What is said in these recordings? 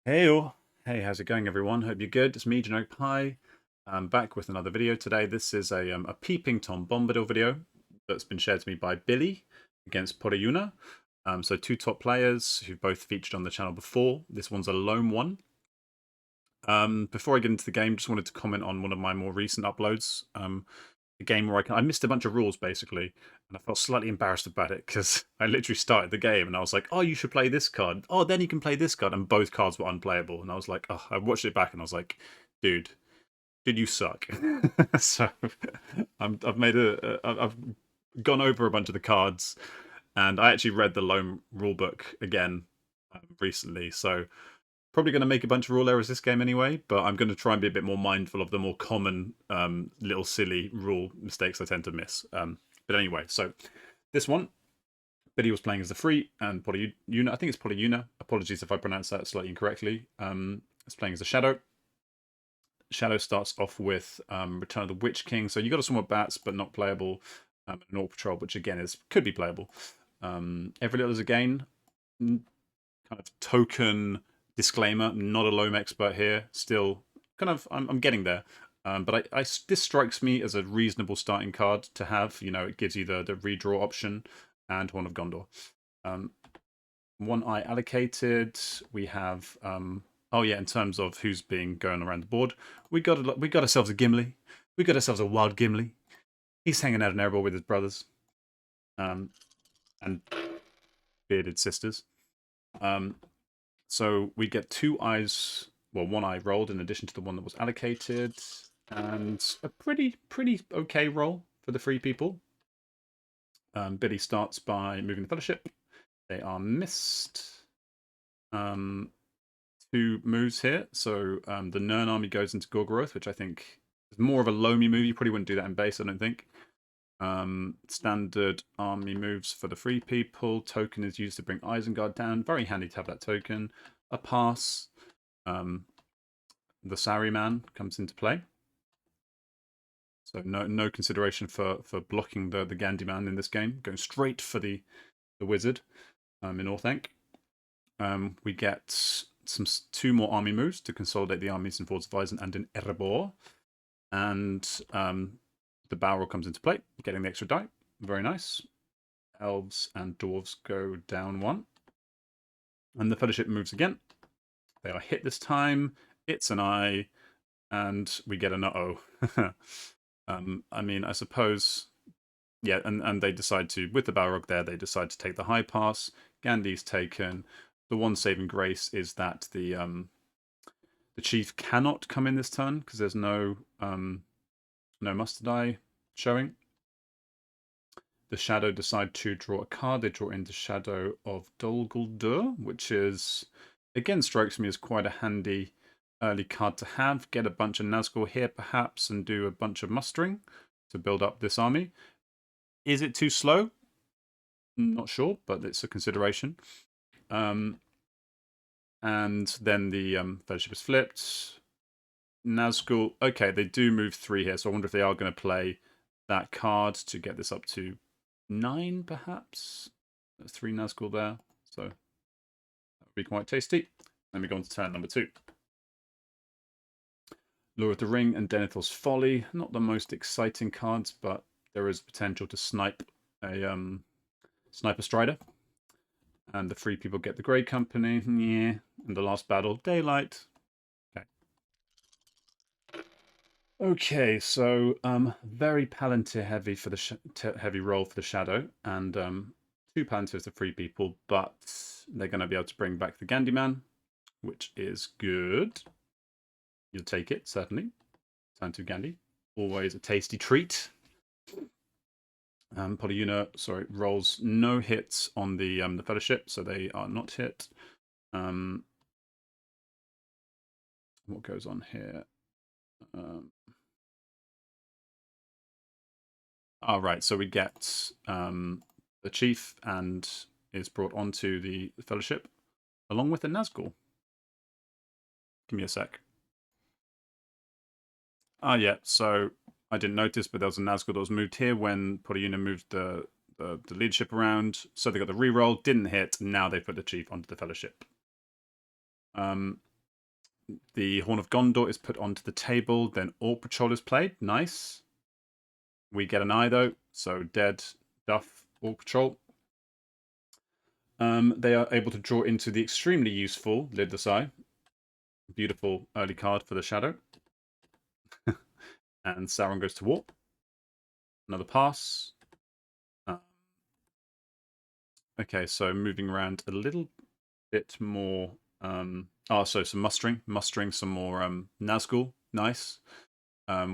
Hey all. Hey, how's it going, everyone? Hope you're good. It's me, Generic Pie. I'm back with another video today. This is a Peeping Tom Bombadil video that's been shared to me by Billy against Porayuna. So two top players who've both featured on the channel before. This one's a LOME one. Before I get into the game, just wanted to comment on one of my more recent uploads. A game where I missed a bunch of rules basically, and I felt slightly embarrassed about it because I literally started the game and I was like, "Oh, you should play this card. Oh, then you can play this card," and both cards were unplayable. And I was like, "Oh," I watched it back and I was like, "Dude, you suck." So I've made I've gone over a bunch of the cards, and I actually read the Loam rulebook again recently. So probably going to make a bunch of rule errors this game anyway, but I'm going to try and be a bit more mindful of the more common little silly rule mistakes I tend to miss. But anyway, so this one, Biddy was playing as the free, and Polyuna, I think it's Polyuna. Apologies if I pronounce that slightly incorrectly. It's playing as a Shadow. Shadow starts off with Return of the Witch King, so you got a Swarm of Bats, but not playable. An Orc Patrol, which again could be playable. Every little is a gain. Kind of token disclaimer, not a LOME expert here. Still, kind of, I'm getting there. But this strikes me as a reasonable starting card to have. You know, it gives you the redraw option and Horn of Gondor. One eye allocated. We have. Oh yeah, in terms of who's being going around the board, we got ourselves a Gimli. We got ourselves a wild Gimli. He's hanging out in Erebor with his brothers, and bearded sisters. So we get two eyes, well, one eye rolled in addition to the one that was allocated, and a pretty okay roll for the free people. Billy starts by moving the Fellowship. They are missed. Two moves here. So the Nern army goes into Gorgoroth, which I think is more of a Loamy move. You probably wouldn't do that in base, I don't think. Standard army moves for the free people. Token is used to bring Isengard down. Very handy to have that token. A pass. The Saruman comes into play. So no consideration for blocking the Gandyman in this game. Going straight for the wizard in Orthanc. We get two more army moves to consolidate the armies in Vordsweisen and in Erebor. And the Balrog comes into play, getting the extra die. Very nice. Elves and dwarves go down one. And the Fellowship moves again. They are hit this time. It's an eye. And we get an uh-oh. I mean, I suppose, yeah, and they decide to, with the Balrog there, they decide to take the high pass. Gandhi's taken. The one saving grace is that the chief cannot come in this turn because there's no Mustard Eye showing. The Shadow decide to draw a card. They draw in the Shadow of Dol Guldur, which is, again, strikes me as quite a handy early card to have. Get a bunch of Nazgul here, perhaps, and do a bunch of mustering to build up this army. Is it too slow? Not sure, but it's a consideration. And then the Fellowship is flipped. Nazgul, okay, they do move 3 here, so I wonder if they are going to play that card to get this up to 9, perhaps. There's 3 Nazgul there, so that would be quite tasty. Then we go on to turn number 2. Lure of the Ring and Denethor's Folly. Not the most exciting cards, but there is potential to snipe a Sniper Strider. And the free people get the Grey Company. Yeah. And the last battle, Daylight. Okay. Okay, so very Palantir heavy for the heavy roll for the Shadow, and 2 Palantirs to free people, but they're going to be able to bring back the Gandyman, which is good. You'll take it, certainly. Turn to Gandhi. Always a tasty treat. Polyuna, sorry, rolls no hits on the Fellowship, so they are not hit. What goes on here? Right, so we get the chief and is brought onto the Fellowship along with the Nazgul. Give me a sec. Yeah, so I didn't notice, but there was a Nazgul that was moved here when Poryuna moved the leadership around. So they got the reroll, didn't hit, and now they put the chief onto the Fellowship. The Horn of Gondor is put onto the table, then Orc Patrol is played. Nice. We get an eye though, so dead, Duff, Orc Patrol. They are able to draw into the extremely useful Lidless Eye. Beautiful early card for the Shadow. And Sauron goes to war. Another pass. Okay, so moving around a little bit more. So some mustering some more Nazgul. Nice.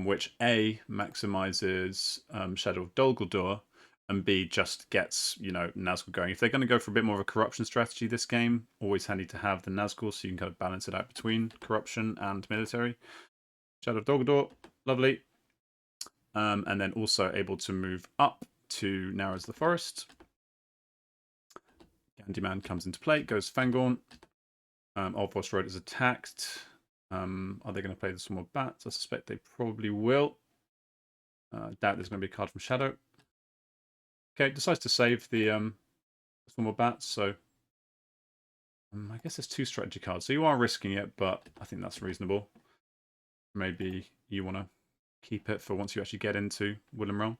Which A maximizes Shadow of Dol Guldur, and B just gets Nazgul going. If they're going to go for a bit more of a corruption strategy this game, always handy to have the Nazgul so you can kind of balance it out between corruption and military. Shadow of Dol Guldur, lovely. And then also able to move up to Narrows the Forest. Gandyman comes into play, goes Fangorn. Old Forest Road is attacked. Are they going to play the Swarm of Bats? I suspect they probably will. Doubt there's going to be a card from Shadow. Okay, decides to save the Swarm of Bats, so I guess there's 2 strategy cards. So you are risking it, but I think that's reasonable. Maybe you want to keep it for once you actually get into Woodland Realm.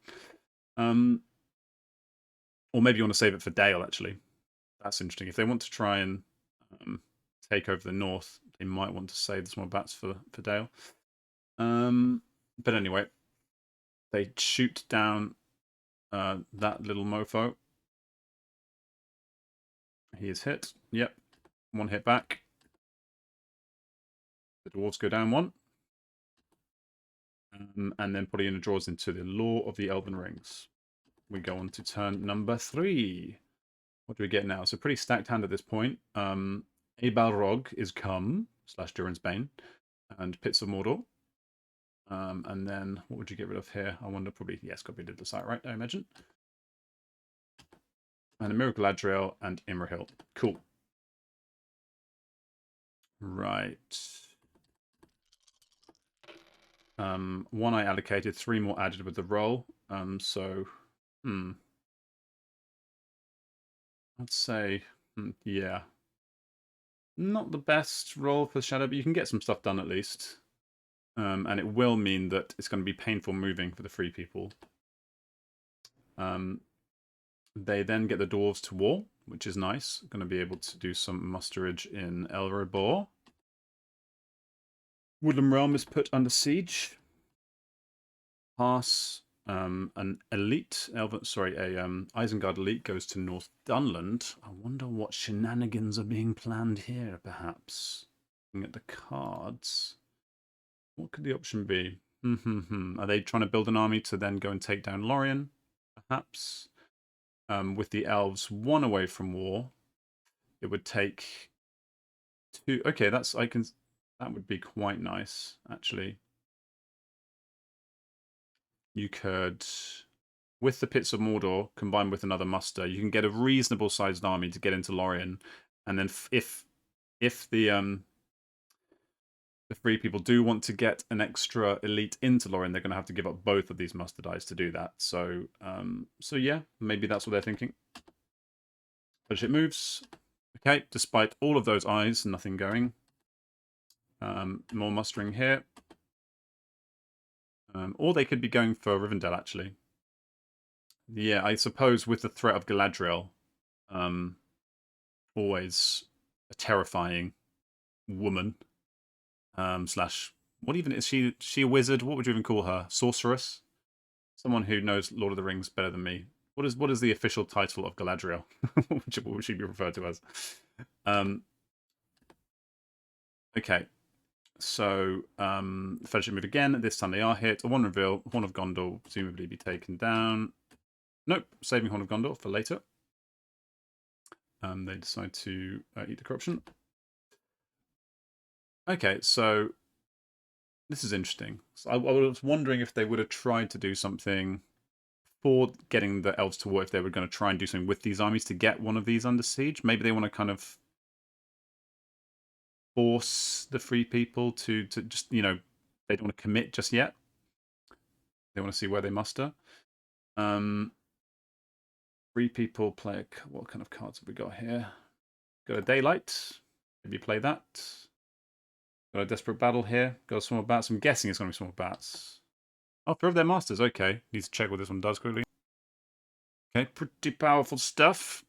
Or maybe you want to save it for Dale, actually. That's interesting. If they want to try and take over the north, they might want to save the Swarm of Bats for Dale. But anyway, they shoot down that little mofo. He is hit. Yep. 1 hit back. The dwarves go down 1. And then Polyuna draws into the Law of the Elven Rings. We go on to turn number 3. What do we get now? It's a pretty stacked hand at this point. Balrog is come, / Durin's Bane, and Pits of Mordor. And then, what would you get rid of here? I wonder, probably, yes, got to be Lidless Eye, right? I imagine. And a Miracle Adriel and Imrahil. Cool. Right. 1 I allocated, 3 more added with the roll. I'd say, yeah. Not the best roll for Shadow, but you can get some stuff done at least. And it will mean that it's going to be painful moving for the free people. They then get the dwarves to war, which is nice. Going to be able to do some musterage in Elrond. Woodland Realm is put under siege. Pass. An elite, Isengard elite goes to North Dunland. I wonder what shenanigans are being planned here, perhaps. Looking at the cards. What could the option be? Are they trying to build an army to then go and take down Lorien? Perhaps. With the elves 1 away from war, it would take 2. Okay, that would be quite nice, actually. You could, with the Pits of Mordor combined with another muster, you can get a reasonable sized army to get into Lorien, and then if the free people do want to get an extra elite into Lorien, they're going to have to give up both of these muster dice to do that. So yeah, maybe that's what they're thinking. But it moves. Okay, despite all of those eyes, nothing going. More mustering here. Or they could be going for Rivendell, actually. Yeah, I suppose with the threat of Galadriel, always a terrifying woman. What even is she? She a wizard? What would you even call her? Sorceress? Someone who knows Lord of the Rings better than me. What is the official title of Galadriel? What would she be referred to as? Okay. So, Fellowship move again. This time they are hit. A 1 reveal. Horn of Gondor will presumably be taken down. Nope. Saving Horn of Gondor for later. They decide to eat the corruption. Okay, so this is interesting. So I was wondering if they would have tried to do something for getting the elves to war, if they were going to try and do something with these armies to get one of these under siege. Maybe they want to kind of force the free people to just, they don't want to commit just yet. They want to see where they muster. Free people play, what kind of cards have we got here? Got a Daylight. Maybe play that. Got a desperate battle here. Got small bats. I'm guessing it's going to be small bats. Oh, 3 of their masters. Okay. Need to check what this one does quickly. Okay, pretty powerful stuff.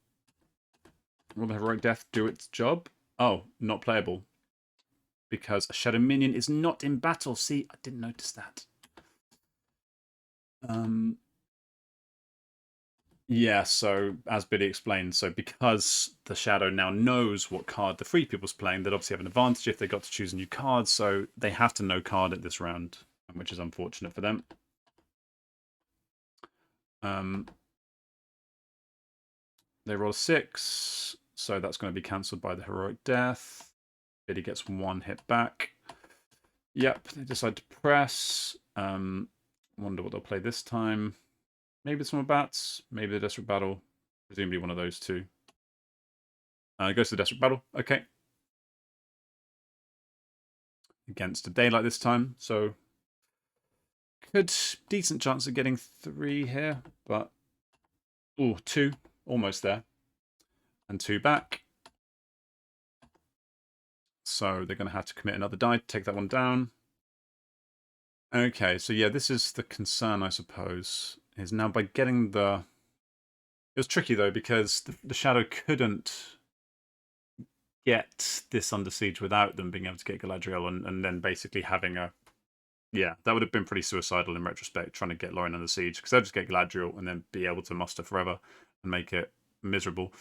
Will the Heroic Death do its job? Oh, not playable. Because a Shadow Minion is not in battle. See, I didn't notice that. Yeah, so as Billy explained, so because the Shadow now knows what card the Free People's playing, they'd obviously have an advantage if they got to choose a new card, so they have to know card at this round, which is unfortunate for them. They roll a 6, so that's going to be cancelled by the Heroic Death. Billy gets 1 hit back. Yep, they decide to press. Wonder what they'll play this time. Maybe some more bats, maybe the Desperate Battle. Presumably one of those two. Goes to the Desperate Battle. Okay. Against a Daylight this time, so good, decent chance of getting 3 here, but oh, 2, almost there, and 2 back. So they're going to have to commit another die to take that one down. Okay, so yeah, this is the concern, I suppose, is now by getting the... It was tricky, though, because the Shadow couldn't get this under siege without them being able to get Galadriel and then basically having a... Yeah, that would have been pretty suicidal in retrospect, trying to get Lorien under siege, because they'll just get Galadriel and then be able to muster forever and make it miserable.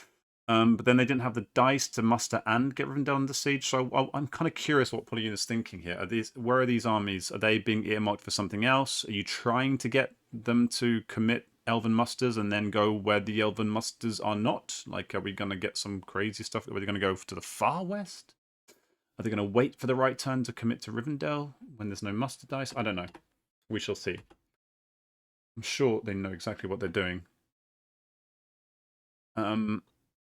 But then they didn't have the dice to muster and get Rivendell under siege, so I'm kind of curious what Polyuna's thinking here. Where are these armies? Are they being earmarked for something else? Are you trying to get them to commit Elven musters and then go where the Elven musters are not? Like, are we going to get some crazy stuff? Are they going to go to the far west? Are they going to wait for the right turn to commit to Rivendell when there's no muster dice? I don't know. We shall see. I'm sure they know exactly what they're doing.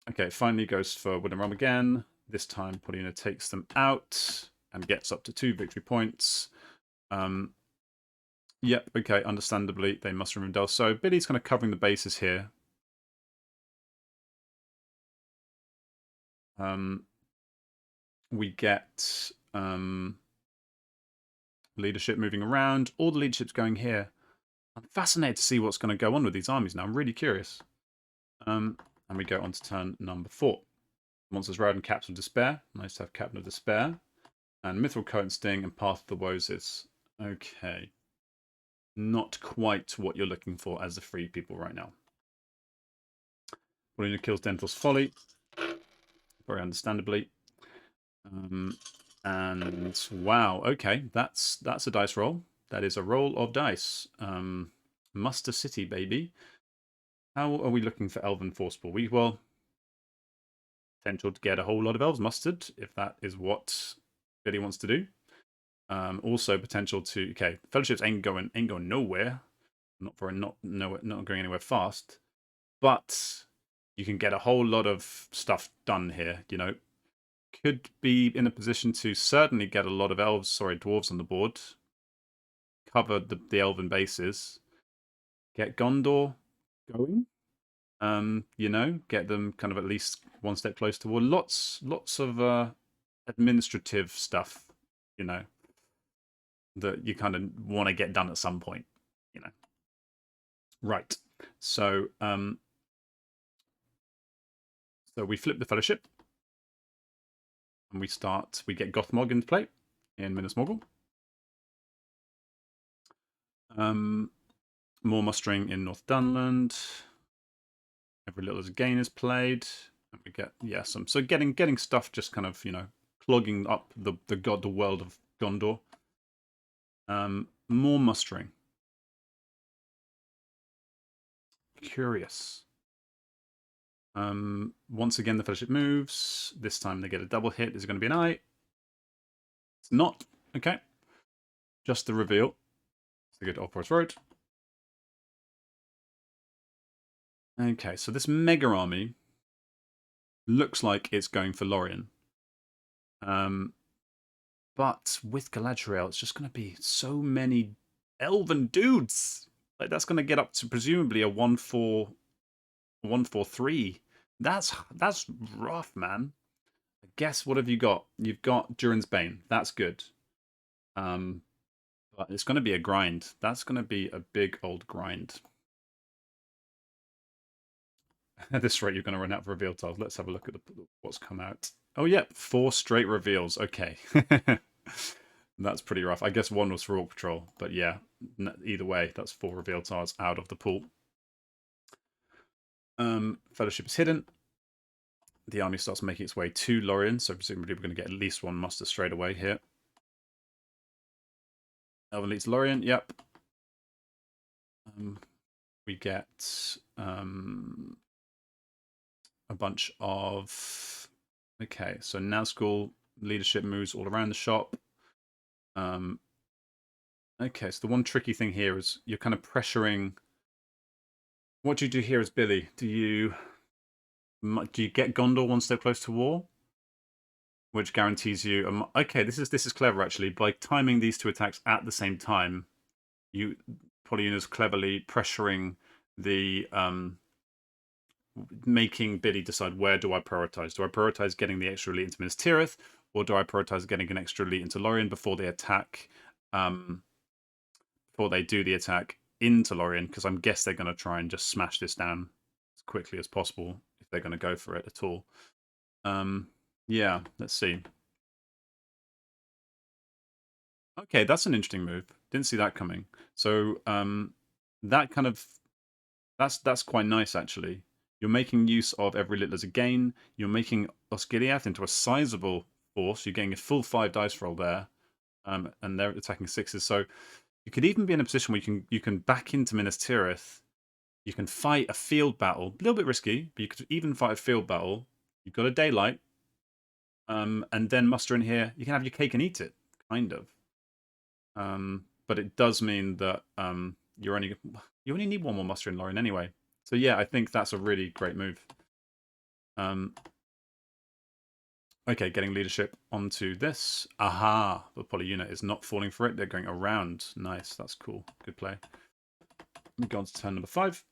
Okay, finally goes for Wooden Realm again. This time, Polyuna takes them out and gets up to 2 victory points. Yep, okay, understandably, they must remove Rivendell. So Billy's kind of covering the bases here. We get leadership moving around. All the leadership's going here. I'm fascinated to see what's going to go on with these armies now. I'm really curious. And we go on to turn number 4. Monsters Road and Captain of Despair. Nice to have Captain of Despair. And Mithril Coat and Sting and Path of the Woes. Okay. Not quite what you're looking for as the Free People right now. Polyuna kills Dental's Folly. Very understandably. And wow, okay, that's a dice roll. That is a roll of dice. Muster City, baby. How are we looking for Elven Forcepool? Well, potential to get a whole lot of elves mustered, if that is what Billy wants to do. Also potential to fellowships ain't going nowhere. Not going anywhere fast. But you can get a whole lot of stuff done here, you know. Could be in a position to certainly get a lot of dwarves on the board. Cover the elven bases. Get Gondor going. You know, get them kind of at least one step closer to war. Lots of administrative stuff, you know, that you kind of want to get done at some point, you know. Right. So so we flip the fellowship. And we get Gothmog into play in Minas Morgul. More mustering in North Dunland. Every little as a gain is played. And we get, so getting stuff just kind of, you know, clogging up the world of Gondor. More mustering. Curious. Once again, the Fellowship moves. This time they get a double hit. Is it going to be an eye? It's not. Okay. Just the reveal. So they go to Old Forest Road. Okay, so this mega army looks like it's going for Lorien. But with Galadriel, it's just going to be so many elven dudes. Like, that's going to get up to presumably a 1-4, 1-4-3. That's rough, man. I guess what have you got? You've got Durin's Bane. That's good. But it's going to be a grind. That's going to be a big old grind. At this rate, you're going to run out of reveal tiles. Let's have a look at what's come out. Oh, yeah, 4 straight reveals. Okay. That's pretty rough. I guess 1 was for Orc Patrol, but yeah, either way, that's 4 reveal tiles out of the pool. Fellowship is hidden. The army starts making its way to Lorien, so presumably we're going to get at least 1 muster straight away here. Elven leads Lorien, yep. We get a bunch of... Okay, so Nazgul leadership moves all around the shop. Okay, so the one tricky thing here is you're kind of pressuring... What do you do here as Billy? Do you get Gondor 1 step close to war? Which guarantees you... Okay, this is clever, actually. By timing these 2 attacks at the same time, Polyuna's cleverly pressuring the... making Billy decide, where do I prioritize? Do I prioritize getting the extra elite into Minas Tirith, or do I prioritize getting an extra elite into Lorien before they attack... before they do the attack into Lorien, because I'm guess they're going to try and just smash this down as quickly as possible if they're going to go for it at all. Yeah, let's see. Okay, that's an interesting move. Didn't see that coming. So that kind of that's quite nice actually. You're making use of every little as a gain. You're making Osgiliath into a sizable force. You're getting a full 5 dice roll there, and they're attacking 6s. So you could even be in a position where you can back into Minas Tirith. You can fight a field battle, a little bit risky, but you could even fight a field battle. You've got a daylight, and then muster in here. You can have your cake and eat it, kind of. But it does mean that you only need 1 more muster in Lorien anyway. So yeah, I think that's a really great move. Okay, getting leadership onto this. Aha! The Polyuna is not falling for it. They're going around. Nice, that's cool. Good play. We go on to turn number 5.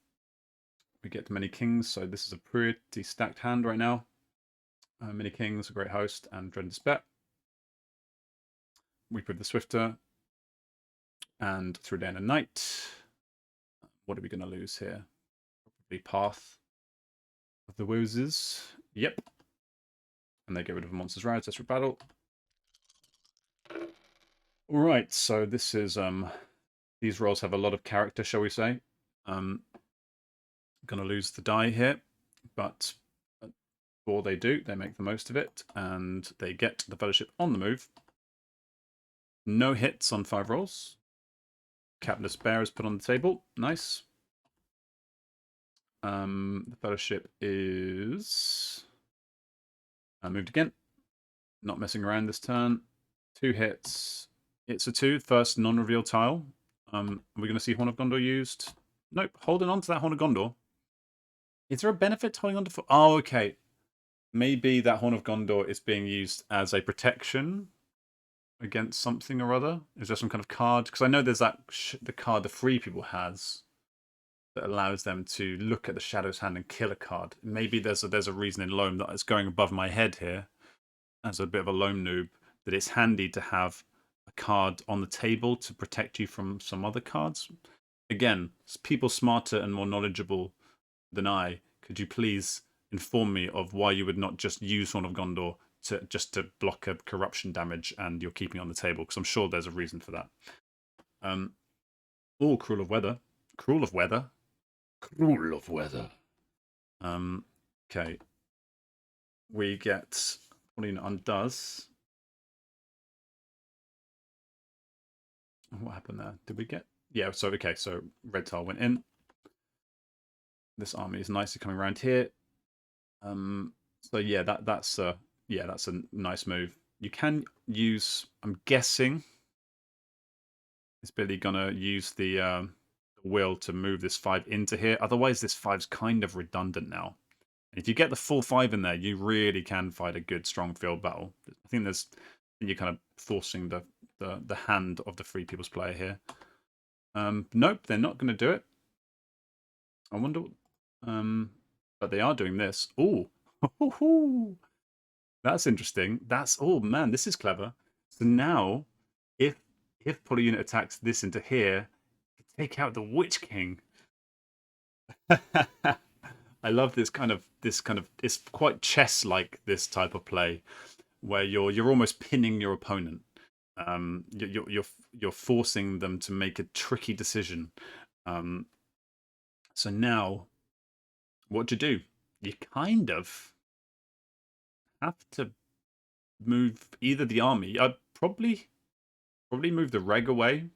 We get many kings, so this is a pretty stacked hand right now. Many kings, a great host, and Dread and Despair. We put the Swifter, and through day and a night. What are we going to lose here? Probably Path of the Wozes. Yep. And they get rid of a monster's rare, desperate battle. Alright, so this is these rolls have a lot of character, shall we say. Gonna lose the die here, but before they do, they make the most of it, and they get the Fellowship on the move. No hits on 5 rolls. Captain Despair is put on the table. Nice. The Fellowship is moved again. Not messing around this turn. 2 hits. It's a 2. First non-reveal tile. Are we going to see Horn of Gondor used? Nope. Holding on to that Horn of Gondor. Is there a benefit to holding on to... Oh, okay. Maybe that Horn of Gondor is being used as a protection against something or other. Is there some kind of card? Because I know there's that the card the Free People has that allows them to look at the Shadow's hand and kill a card. Maybe there's a reason in Loam that it's going above my head here as a bit of a Loam noob, that it's handy to have a card on the table to protect you from some other cards. Again, people smarter and more knowledgeable than I, could you please inform me of why you would not just use Horn of Gondor to block a corruption damage and you're keeping it on the table? Because I'm sure there's a reason for that. Oh, Cruel of Weather. Cruel of Weather. Cruel of Weather. Okay. We get... Pauline undoes. What happened there? Did we get... Yeah, so, okay, so red tile went in. This army is nicely coming around here. So yeah, that's a nice move. You can use... I'm guessing... Is Billy gonna use the will to move this 5 into here? Otherwise, this 5's kind of redundant now. And if you get the full 5 in there, you really can fight a good, strong field battle. I think you're kind of forcing the hand of the Free People's player here. Nope, they're not going to do it. I wonder... but they are doing this. Ooh! That's interesting. That's, oh man, this is clever. So now, if Poly unit attacks this into here, take out the Witch King. I love this kind of it's quite chess-like, this type of play where you're almost pinning your opponent. You're forcing them to make a tricky decision. Um, so now, what do you do? You kind of have to move either the army. I'd probably move the reg away.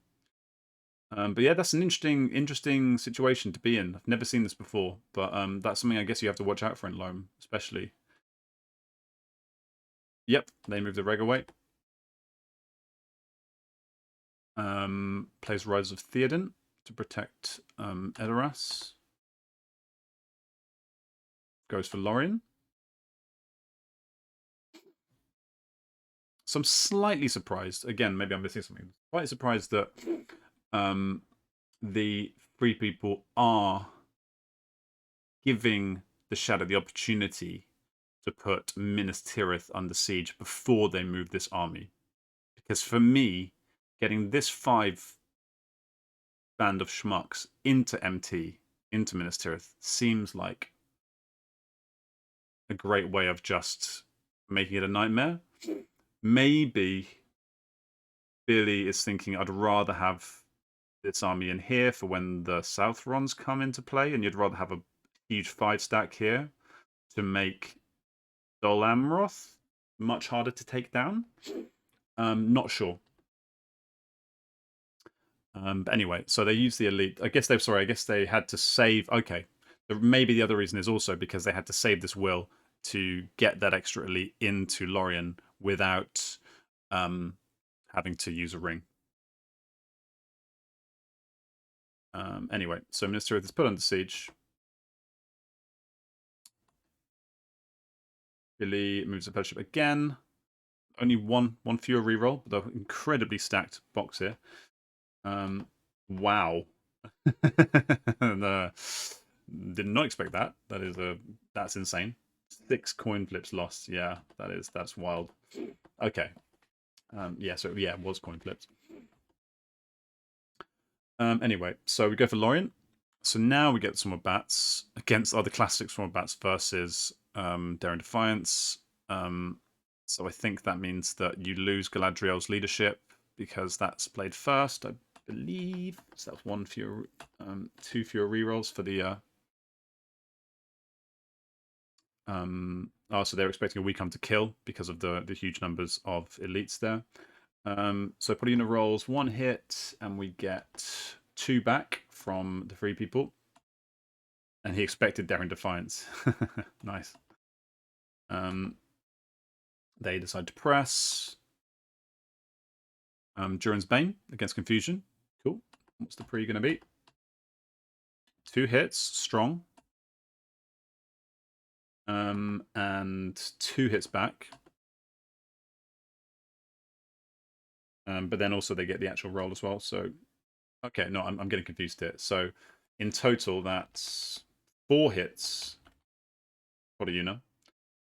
But yeah, that's an interesting situation to be in. I've never seen this before, but that's something I guess you have to watch out for in Loam, especially. Yep, they move the reg away. Plays Rise of Theoden to protect Edoras. Goes for Lorien. So I'm slightly surprised. Again, maybe I'm missing something. Quite surprised that the Free People are giving the Shadow the opportunity to put Minas Tirith under siege before they move this army. Because for me, getting this 5 band of schmucks into MT, into Minas Tirith, seems like a great way of just making it a nightmare. Maybe Billy is thinking, I'd rather have this army in here for when the Southrons come into play, and you'd rather have a huge 5 stack here to make Dol Amroth much harder to take down. Not sure. But anyway, so they use the elite. I guess they had to save. Okay, maybe the other reason is also because they had to save this will to get that extra elite into Lorien without having to use a ring. Anyway, so Minas Tirith is put under siege. Billy moves the fellowship again. Only one fewer reroll, but an incredibly stacked box here. Wow. Did not expect that. That's insane. 6 coin flips lost. Yeah, that's wild. Okay. Yeah, so yeah, it was coin flips. Anyway, so we go for Lorien. So now we get some more bats against other classics from bats versus Daring Defiance. So I think that means that you lose Galadriel's leadership because that's played first, I believe. So that's 2 fewer rerolls for the. So they're expecting a Weecome to kill because of the huge numbers of elites there. So Polina rolls 1 hit, and we get 2 back from the Free People. And he expected Daring Defiance. Nice. They decide to press. Durin's Bane against Confusion. Cool. What's the pre going to be? 2 hits, strong. And 2 hits back. But then also they get the actual roll as well. So, okay, no, I'm getting confused here. So, in total, that's 4 hits for the Una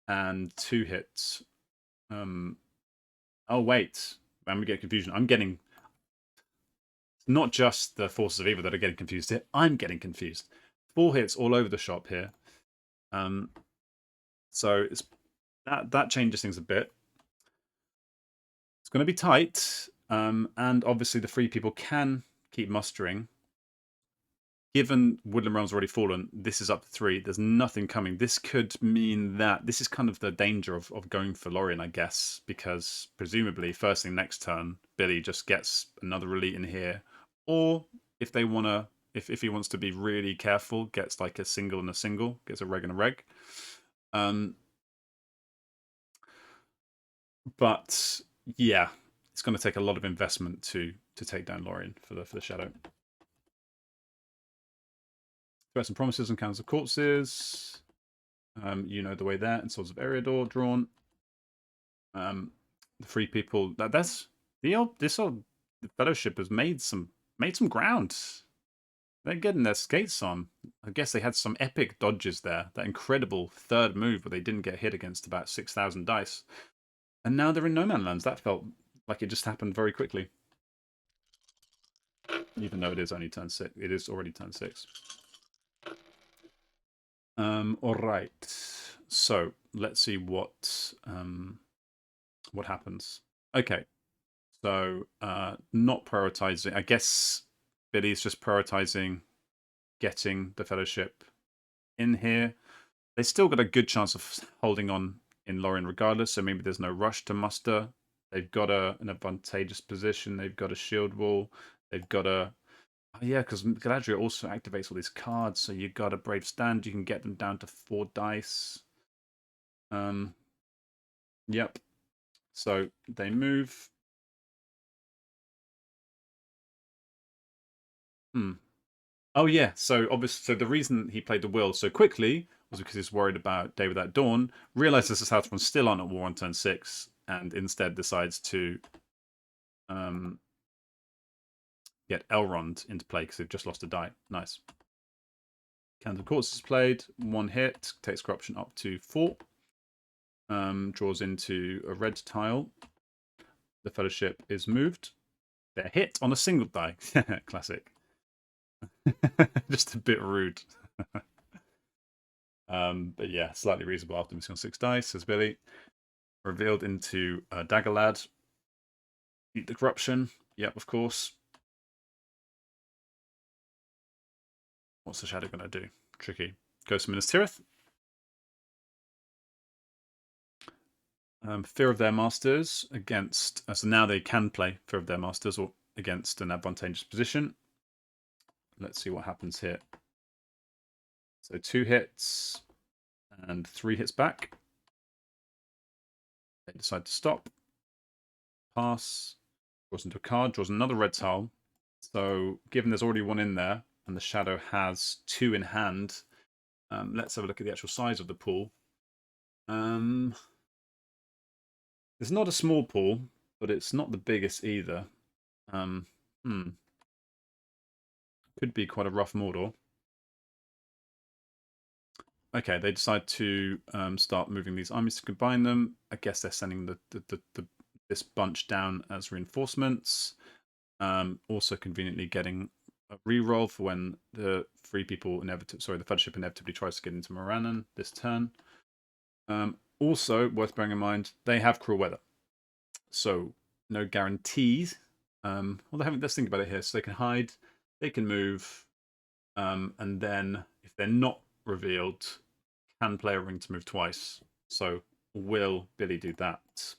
and 2 hits. Oh wait, and we get confusion. I'm getting not just the forces of evil that are getting confused here. I'm getting confused. 4 hits all over the shop here. So it's that changes things a bit. It's going to be tight, and obviously the Free People can keep mustering. Given Woodland Realm's already fallen, this is up to 3. There's nothing coming. This could mean that this is kind of the danger of going for Lorien, I guess, because presumably first thing next turn, Billy just gets another elite in here, or if they want to, if he wants to be really careful, gets like a single and a single, gets a reg and a reg. But yeah, it's going to take a lot of investment to take down Lorien for the Shadow. Threats and Promises and Cannons of Corpses. You know the way there, and Swords of Eriador drawn. The Free People. That's the Fellowship has made some ground. They're getting their skates on. I guess they had some epic dodges there. That incredible third move where they didn't get hit against about 6,000 dice. And now they're in no man's lands. That felt like it just happened very quickly. Even though it is only turn 6. It is already turn 6. All right. So let's see what happens. Okay. So not prioritizing. I guess Billy's just prioritizing getting the Fellowship in here. They still got a good chance of holding on in Lorien regardless, so maybe there's no rush to muster. They've got an advantageous position. They've got a shield wall. They've got a... Oh, yeah, because Galadriel also activates all these cards, so you've got a Brave Stand. You can get them down to 4 dice. Yep. So they move. Oh yeah, so obviously, so the reason he played the will so quickly was because he's worried about Day Without Dawn. Realizes his Southron's still on at war on turn 6, and instead decides to get Elrond into play because they've just lost a die. Nice. Candle Courts is played. 1 hit, takes corruption up to 4. Draws into a red tile. The Fellowship is moved. They're hit on a single die. Classic. Just a bit rude. But yeah, slightly reasonable after missing on 6 dice, says Billy. Revealed into Dagger Lad. Eat the corruption. Yep, of course. What's the shadow going to do? Tricky. Goes to Minas Tirith. Fear of their masters against... so now they can play Fear of their masters or against an advantageous position. Let's see what happens here. So 2 hits and 3 hits back. They decide to stop. Pass. Draws into a card. Draws another red tile. So given there's already 1 in there and the shadow has 2 in hand, let's have a look at the actual size of the pool. It's not a small pool, but it's not the biggest either. Could be quite a rough Mordor. Okay, they decide to start moving these armies to combine them. I guess they're sending this bunch down as reinforcements. Also conveniently getting a reroll for when the the Fellowship inevitably tries to get into Morannon this turn. Also, worth bearing in mind, they have cruel weather. So, no guarantees. Well, they haven't. Let's think about it here. So they can hide, they can move, and then if they're not revealed, can play a ring to move twice. So, will Billy do that?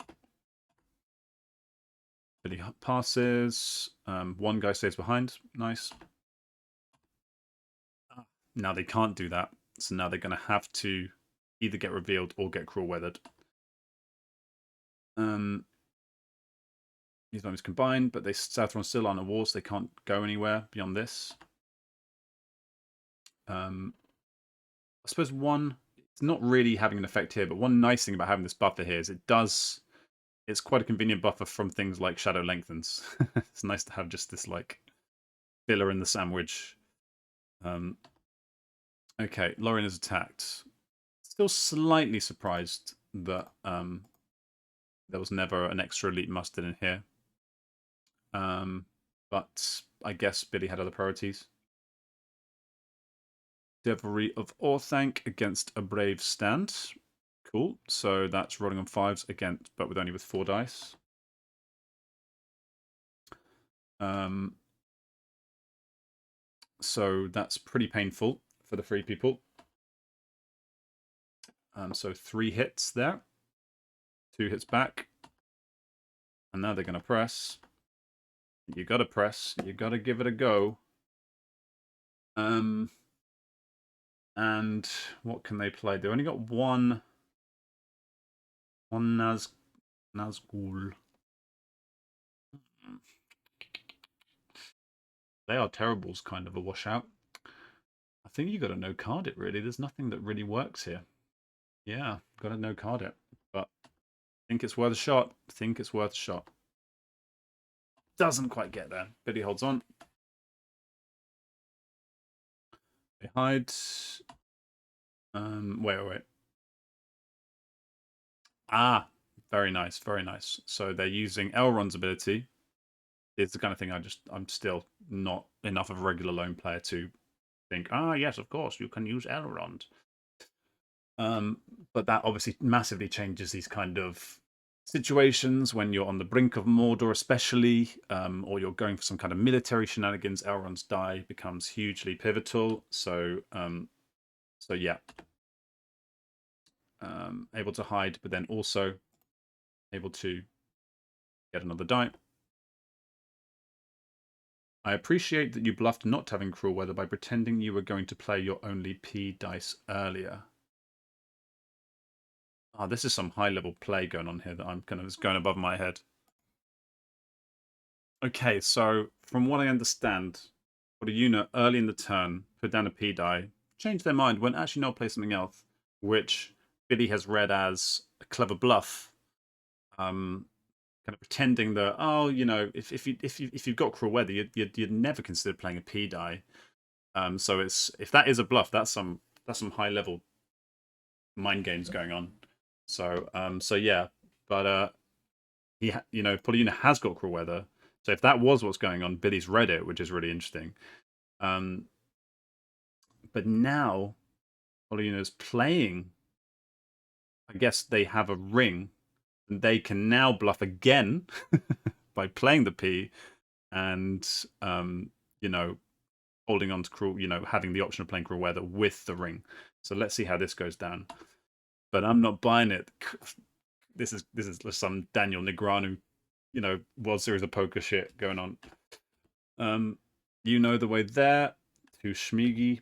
Billy passes. 1 guy stays behind. Nice. Now they can't do that. So now they're going to have to either get revealed or get cruel weathered. These armies combined, but Southron's still on a wall, so they can't go anywhere beyond this. I suppose it's not really having an effect here, but one nice thing about having this buffer here is it's quite a convenient buffer from things like Shadow Lengthens. It's nice to have just this like filler in the sandwich. Okay, Lorien is attacked. Still slightly surprised that there was never an extra elite mustered in here. But I guess Billy had other priorities. Devilry of Orthanc against a Brave Stand. Cool. So that's rolling on 5s against, but only with 4 dice. So that's pretty painful for the 3 people. So 3 hits there. 2 hits back. And now they're going to press. You got to press. You got to give it a go. And what can they play? They've only got one Nazgul. They are terrible's kind of a washout. I think you got to no card it really. There's nothing that really works here. Yeah, got to no card it. But I think it's worth a shot. Think it's worth a shot. Doesn't quite get there. Billy holds on. They hide. Wait. Ah, very nice, very nice. So they're using Elrond's ability. It's the kind of thing I'm still not enough of a regular lone player to think, ah, yes, of course, you can use Elrond. But that obviously massively changes these kind of situations when you're on the brink of Mordor, especially, or you're going for some kind of military shenanigans. Elrond's die becomes hugely pivotal. So yeah, able to hide, but then also able to get another die. I appreciate that you bluffed not having cruel weather by pretending you were going to play your only P dice earlier. Oh, this is some high-level play going on here that I'm kind of just going above my head. Okay, so from what I understand, what a unit early in the turn put down a P die, changed their mind, went actually no, play something else, which Billy has read as a clever bluff, kind of pretending that, oh, you know, if you've got cruel weather, you'd never consider playing a P die. So it's, if that is a bluff, that's some high level mind games going on. So yeah, but you know, Paulina has got cruel weather. So if that was what's going on, Billy's read it, which is really interesting. But now Paulina's playing. I guess they have a ring, and they can now bluff again by playing the P, and you know, holding on to cruel, you know, having the option of playing cruel weather with the ring. So let's see how this goes down. But I'm not buying it. This is some Daniel Negreanu, you know, World Series of Poker shit going on. You know the way there to Schmiegi.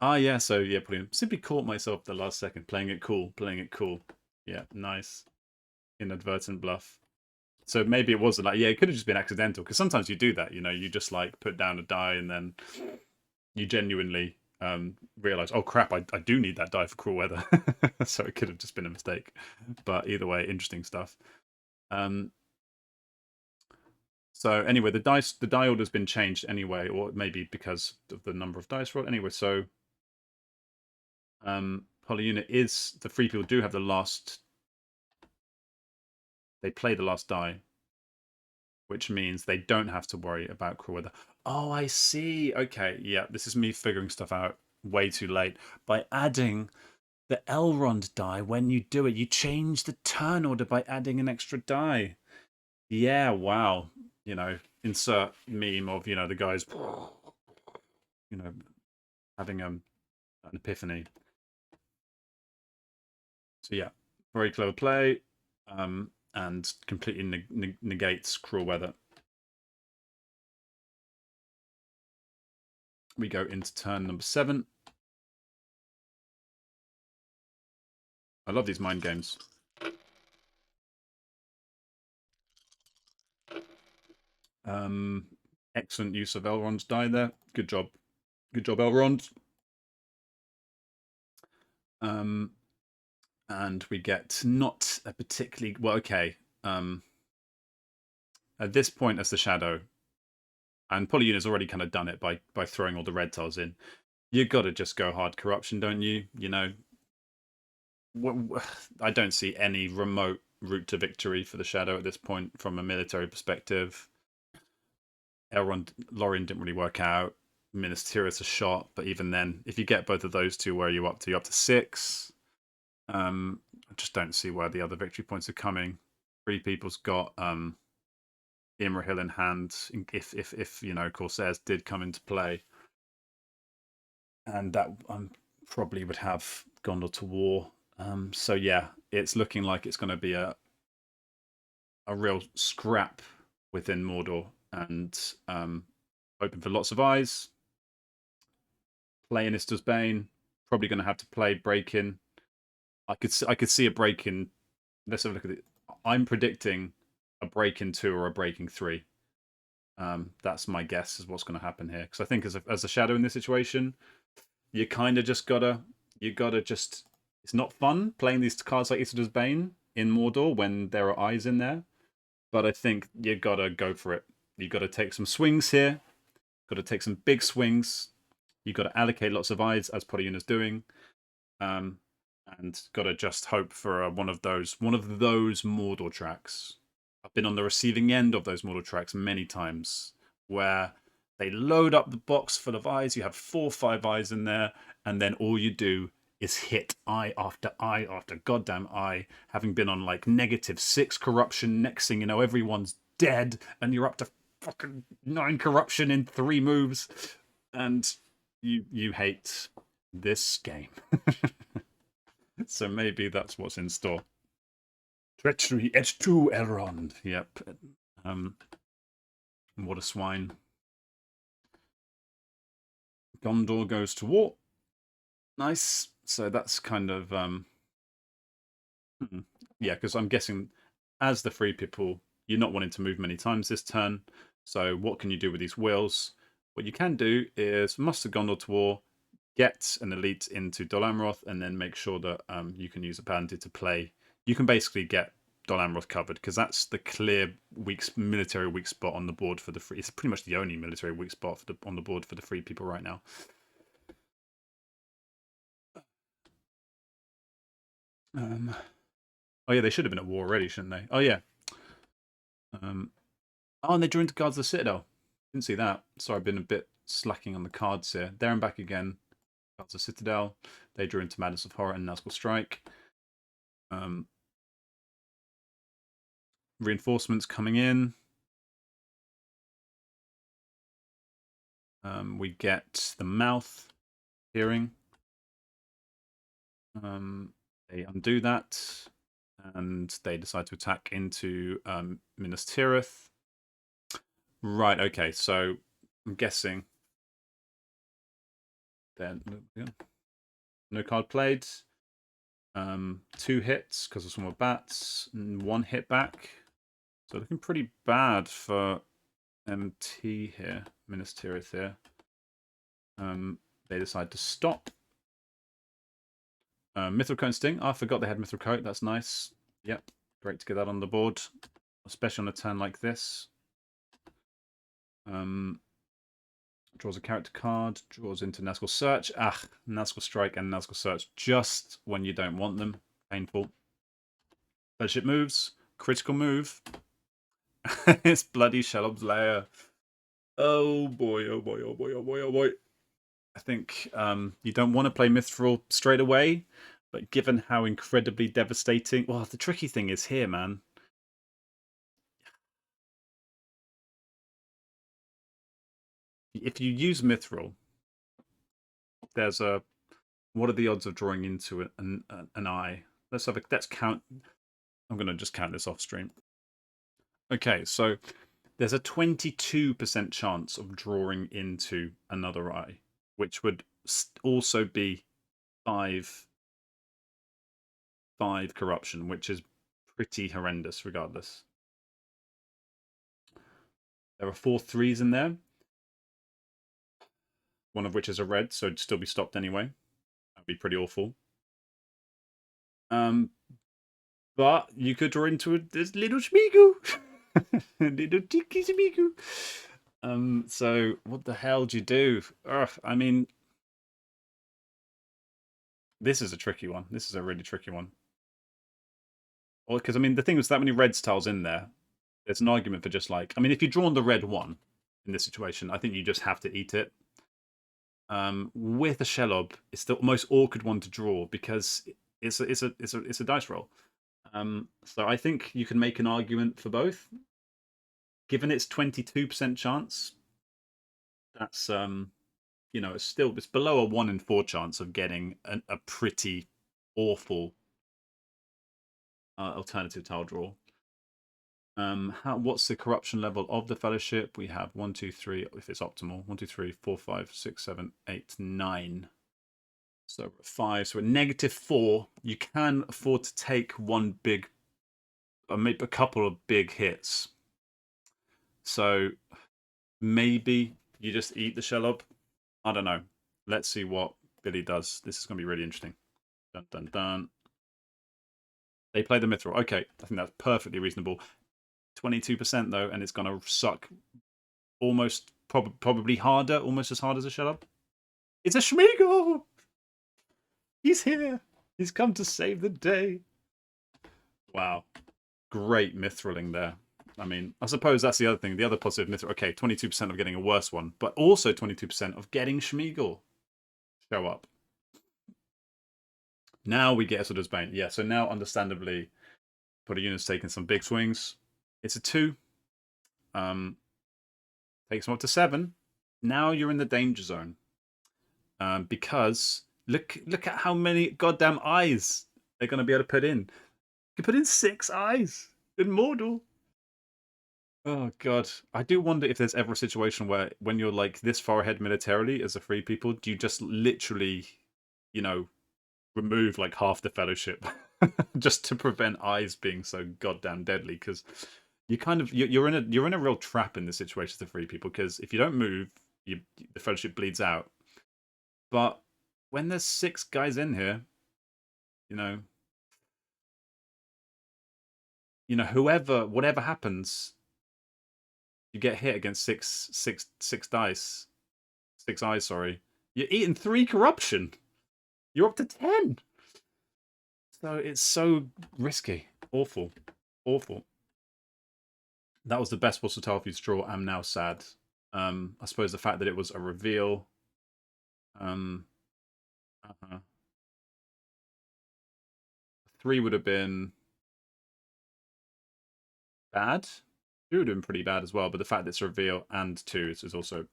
Yeah, so yeah, simply caught myself the last second, playing it cool. Yeah, nice. Inadvertent bluff. So maybe it wasn't like, yeah, it could have just been accidental, because sometimes you do that, you know, you just like put down a die and then you genuinely realize, oh crap, I do need that die for cruel weather. So it could have just been a mistake. But either way, interesting stuff. So anyway, the die order's been changed anyway, or maybe because of the number of dice rolled. Anyway, so Polyunit is, the free people do have the last, they play the last die, which means they don't have to worry about cruel weather. Oh, I see. Okay, yeah, this is me figuring stuff out way too late. By adding the Elrond die, when you do it, you change the turn order by adding an extra die. Yeah, wow. You know, insert meme of, you know, the guys, you know, having an epiphany. So yeah, very clever play, and completely negates cruel weather. We go into turn number 7. I love these mind games. Excellent use of Elrond's die there. Good job, Elrond. And we get not a particularly well. Okay, at this point as the shadow, and Polyuna's already kind of done it by throwing all the red tiles in. You got to just go hard corruption, don't you? You know, I don't see any remote route to victory for the shadow at this point from a military perspective. Elrond, Lorien didn't really work out. Minas Tirith's a shot, but even then, if you get both of those two, where are you up to? You're up to 6. I just don't see where the other victory points are coming. Three people's got Imrahil in hand. If you know Corsairs did come into play, and that probably would have Gondor to war. So yeah, it's looking like it's going to be a real scrap within Mordor, and hoping for lots of eyes. Play Inister's Bane. Probably going to have to play Break-In. I could see a Break-In. Let's have a look at it. I'm predicting a Break-In 2 or a Breaking 3. That's my guess is what's going to happen here. Because I think as a shadow in this situation, you kind of just gotta just. It's not fun playing these cards like Isildur's Bane in Mordor when there are eyes in there. But I think you gotta go for it. You gotta take some swings here. Gotta take some big swings. You've got to allocate lots of eyes, as Podayuna's doing, and got to just hope for one of those Mordor tracks. I've been on the receiving end of those Mordor tracks many times, where they load up the box full of eyes. You have 4 or 5 eyes in there, and then all you do is hit eye after goddamn eye. Having been on like -6 corruption, next thing you know, everyone's dead, and you're up to fucking 9 corruption in 3 moves, and you hate this game. So maybe that's what's in store. Treachery, it's true, Elrond. Yep. What a swine. Gondor goes to war. Nice. So that's kind of yeah, because I'm guessing as the free people, you're not wanting to move many times this turn. So what can you do with these wheels? What you can do is muster Gondor to war, get an elite into Dol Amroth, and then make sure that you can use a bandit to play. You can basically get Dol Amroth covered, because that's the clear military weak spot on the board for the free. It's pretty much the only military weak spot on the board for the free people right now. Oh yeah, they should have been at war already, shouldn't they? Oh yeah. Oh, and they drew into Guards of the Citadel. Didn't see that. Sorry, I've been a bit slacking on the cards here. There and back again. Guards of the Citadel. They drew into Madness of Horror and Nazgul Strike. Reinforcements coming in. We get the mouth appearing. They undo that, and they decide to attack into Minas Tirith. Right, okay, so I'm guessing then no card played. 2 hits because of some more bats, and 1 hit back. So looking pretty bad for MT here, Minas Tirith here. They decide to stop. Mithril Coat and Sting. Oh, I forgot they had Mithril Coat. That's nice. Yep, great to get that on the board, especially on a turn like this. Draws a character card, draws into Nazgul Search. Nazgul Strike and Nazgul Search just when you don't want them. Painful. Fellowship moves. Critical move. It's bloody Shelob's Lair. Oh boy, oh boy, oh boy, oh boy, oh boy. I think you don't want to play Mithril straight away, but given how incredibly devastating... Well, the tricky thing is here, man. If you use Mithril, there's a... What are the odds of drawing into an eye? Let's count. I'm going to just count this off stream. Okay, so there's a 22% chance of drawing into another eye, which would also be 5 corruption, which is pretty horrendous regardless. There are 4 3s in there, one of which is a red, so it'd still be stopped anyway. That'd be pretty awful. But you could draw into this little Shmigu. Little tiki Shmigu. So what the hell do you do? I mean, this is a tricky one. This is a really tricky one. Well, because I mean, the thing is that many red tiles in there, there's an argument for just like, I mean, if you're drawn the red one in this situation, I think you just have to eat it. With a Shelob, it's the most awkward one to draw because it's a dice roll. So I think you can make an argument for both. Given its 22% chance, that's you know, it's below a 1 in 4 chance of getting a pretty awful alternative tile draw. What's the corruption level of the Fellowship? We have 1, 2, 3, if it's optimal. 1, 2, 3, 4, 5, 6, 7, 8, 9. So we're at 5. So we're -4. You can afford to take one big, or maybe a couple of big hits. So maybe you just eat the Shelob. I don't know. Let's see what Billy does. This is going to be really interesting. Dun dun dun. They play the Mithril. Okay, I think that's perfectly reasonable. 22% though, and it's going to suck almost, probably harder, almost as hard as a Shelob. It's a Schmeagol! He's here! He's come to save the day. Wow. Great mithrilling there. I mean, I suppose that's the other thing. The other positive mithril. Okay, 22% of getting a worse one, but also 22% of getting Schmeagol show up. Now we get Isildur's Bane. Yeah, so now, understandably, Unit's taking some big swings. It's a 2. Takes him up to 7. Now you're in the danger zone. Because look at how many goddamn eyes they're going to be able to put in. You can put in 6 eyes in Mordor. Oh god, I do wonder if there's ever a situation where, when you're like this far ahead militarily as a free people, do you just literally, you know, remove like half the fellowship just to prevent eyes being so goddamn deadly? Because you kind of you're in a real trap in this situation as a free people, because if you don't move, the fellowship bleeds out. But when there's 6 guys in here, you know, whatever happens, you get hit against six dice, 6 eyes. Sorry, you're eating 3 corruption. You're up to 10. So it's so risky. Awful, awful. That was the best possible for you, Stroll. I'm now sad. I suppose the fact that it was a reveal. 3 would have been bad. 2 would have been pretty bad as well, but the fact that it's a reveal and 2 is also.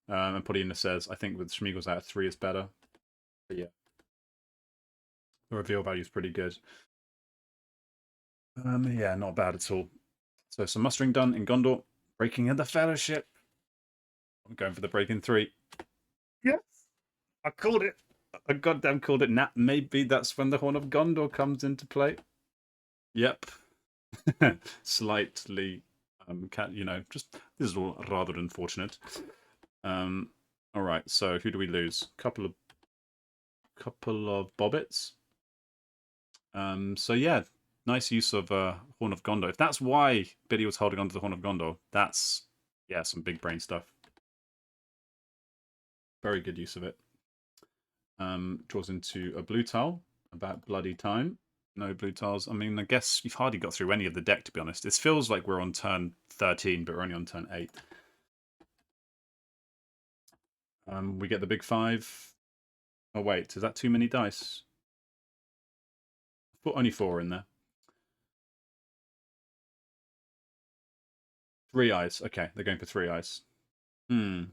And Polina says, I think with Schmeagol's out of 3 is better. But yeah, the reveal value is pretty good. Yeah, not bad at all. So some mustering done in Gondor. Breaking in the Fellowship. I'm going for the break-in 3. Yes, I called it. I goddamn called it. Nah, maybe that's when the Horn of Gondor comes into play. Yep. Slightly, just this is all rather unfortunate. All right. So who do we lose? Couple of bobbits. So yeah, nice use of Horn of Gondor. If that's why Biddy was holding on to the Horn of Gondor, that's some big brain stuff. Very good use of it. Draws into a blue tile. About bloody time. No blue tiles. I mean, I guess you've hardly got through any of the deck, to be honest. It feels like we're on turn 13, but we're only on turn 8. We get the big 5. Oh, wait. Is that too many dice? Put only 4 in there. 3 eyes. Okay, they're going for 3 eyes. I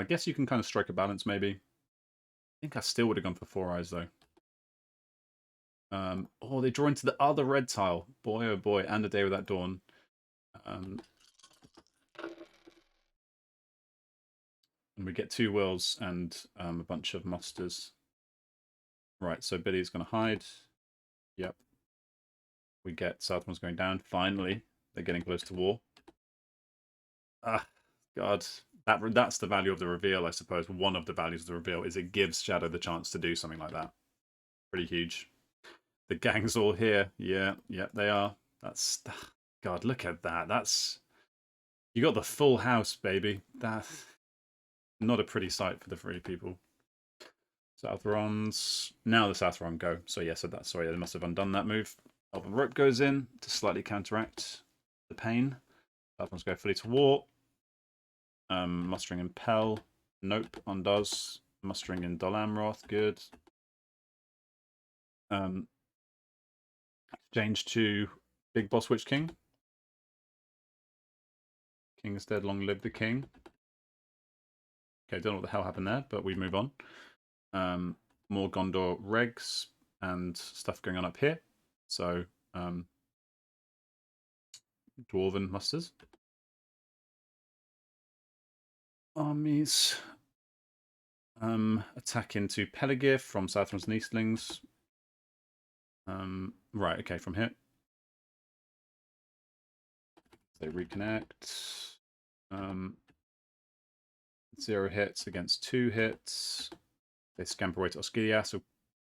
guess you can kind of strike a balance, maybe. I think I still would have gone for 4 eyes, though. Oh, they draw into the other red tile. Boy, oh boy. And a day without dawn. And we get 2 wills and a bunch of musters. Right, so Billy's going to hide. Yep. We get Southmore's going down. Finally, they're getting close to war. Ah, God. That's the value of the reveal, I suppose. One of the values of the reveal is it gives Shadow the chance to do something like that. Pretty huge. The gang's all here. Yeah, they are. That's... God, look at that. That's... You got the full house, baby. That's not a pretty sight for the free people. Southrons. Now the Southron go. So yeah, sorry, they must have undone that move. Elven Rope goes in to slightly counteract the pain. Southrons go fully to war. Mustering in Pell. Nope, undoes. Mustering in Dol Amroth, good. Exchange to Big Boss Witch King. King is dead, long live the king. Okay, don't know what the hell happened there, but we move on. More Gondor regs and stuff going on up here. So, Dwarven musters. Armies. Attack into Pelegir from Southrons and Eastlings. Right, okay, from here. They reconnect. 0 hits against 2 hits. They scamper away to Osgiliath. So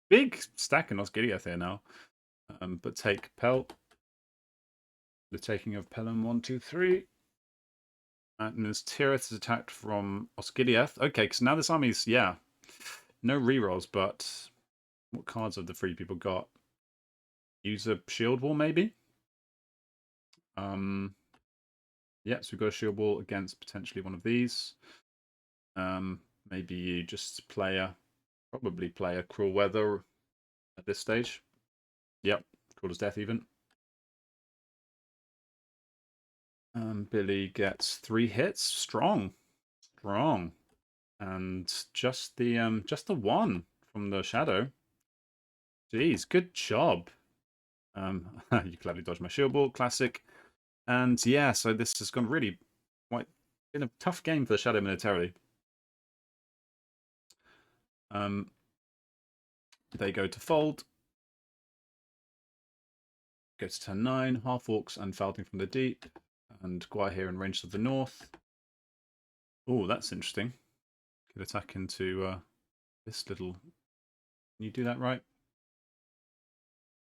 big stack in Osgiliath here now. But take Pell. The taking of Pelham 1, 2, 3. And this Tirith is attacked from Osgiliath. Okay, because now this army's, yeah, no rerolls, but what cards have the three people got? Use a shield wall, maybe? Yeah, so we've got a shield wall against potentially one of these. Maybe you just probably play a Cruel Weather at this stage. Yep, Cruel as Death even. Billy gets 3 hits. Strong. And just the one from the shadow. Jeez, good job. You cleverly dodged my shield ball, classic. And yeah, so this has gone really quite been a tough game for the shadow militarily. They go to fold. Go to turn 9, half orcs and Falcon from the deep, and Gwaihir in range of the north. Oh, that's interesting. Could attack into this little. Can you do that right?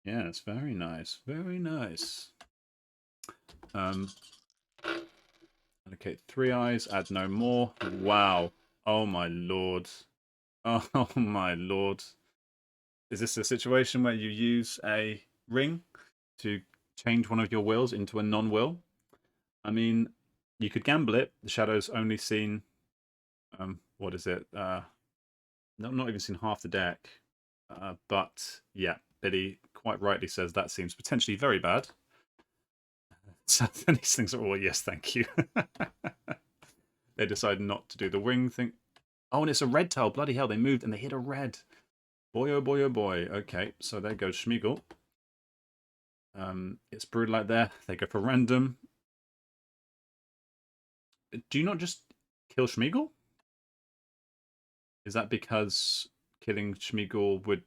Yeah, it's very nice. Very nice. Allocate 3 eyes, add no more. Wow. Oh my lord. Oh my lord. Is this a situation where you use a ring to change one of your wills into a non-will? I mean, you could gamble it. The shadow's only seen, what is it? Not even seen half the deck. But yeah, Billy quite rightly says that seems potentially very bad. So then these things are all yes, thank you. They decide not to do the ring thing. Oh, and it's a red tile. Bloody hell, they moved and they hit a red. Boy, oh boy, oh boy. Okay, so there goes Schmiegel. It's brewed like there. They go for random. Do you not just kill Schmiegel? Is that because killing Schmiegel would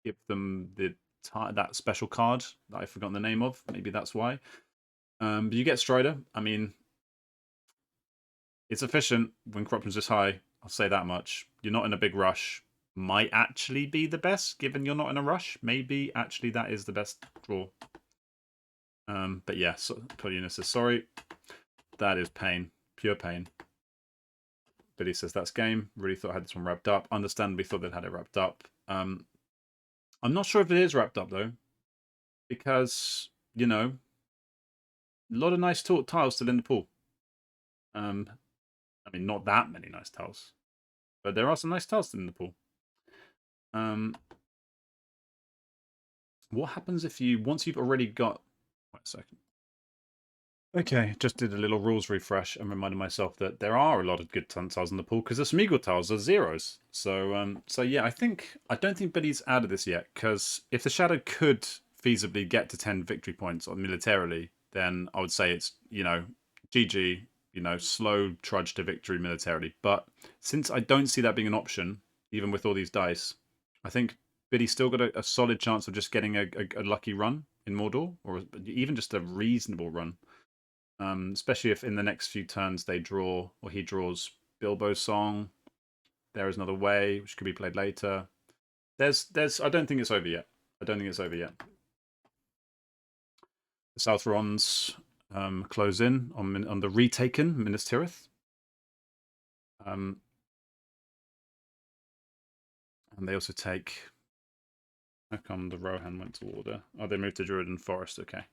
give them that special card that I've forgotten the name of? Maybe that's why. But you get Strider. I mean, it's efficient when corruption's this high. I'll say that much. You're not in a big rush. Might actually be the best, given you're not in a rush. Maybe actually that is the best draw. But yeah, so, Paulina says sorry. That is pain, pure pain. Billy says that's game. Really thought I had this one wrapped up. Understandably thought they'd had it wrapped up. I'm not sure if it is wrapped up though, because you know, a lot of nice tiles still in the pool. I mean, not that many nice tiles, but there are some nice tiles still in the pool. What happens if once you've already got? Wait a second. Okay, just did a little rules refresh and reminded myself that there are a lot of good tiles in the pool because the Smeagol tiles are zeros. So yeah, I don't think Billy's out of this yet because if the Shadow could feasibly get to 10 victory points on militarily, then I would say it's GG, slow trudge to victory militarily. But since I don't see that being an option, even with all these dice, I think Billy's still got a solid chance of just getting a lucky run in Mordor, or even just a reasonable run. Especially if in the next few turns they draw, or he draws Bilbo's song. There is another way, which could be played later. I don't think it's over yet. I don't think it's over yet. The South Rons close in on the retaken Minas Tirith. And they also take. How come the Rohan went to order? Oh, they moved to Druiden Forest. Okay.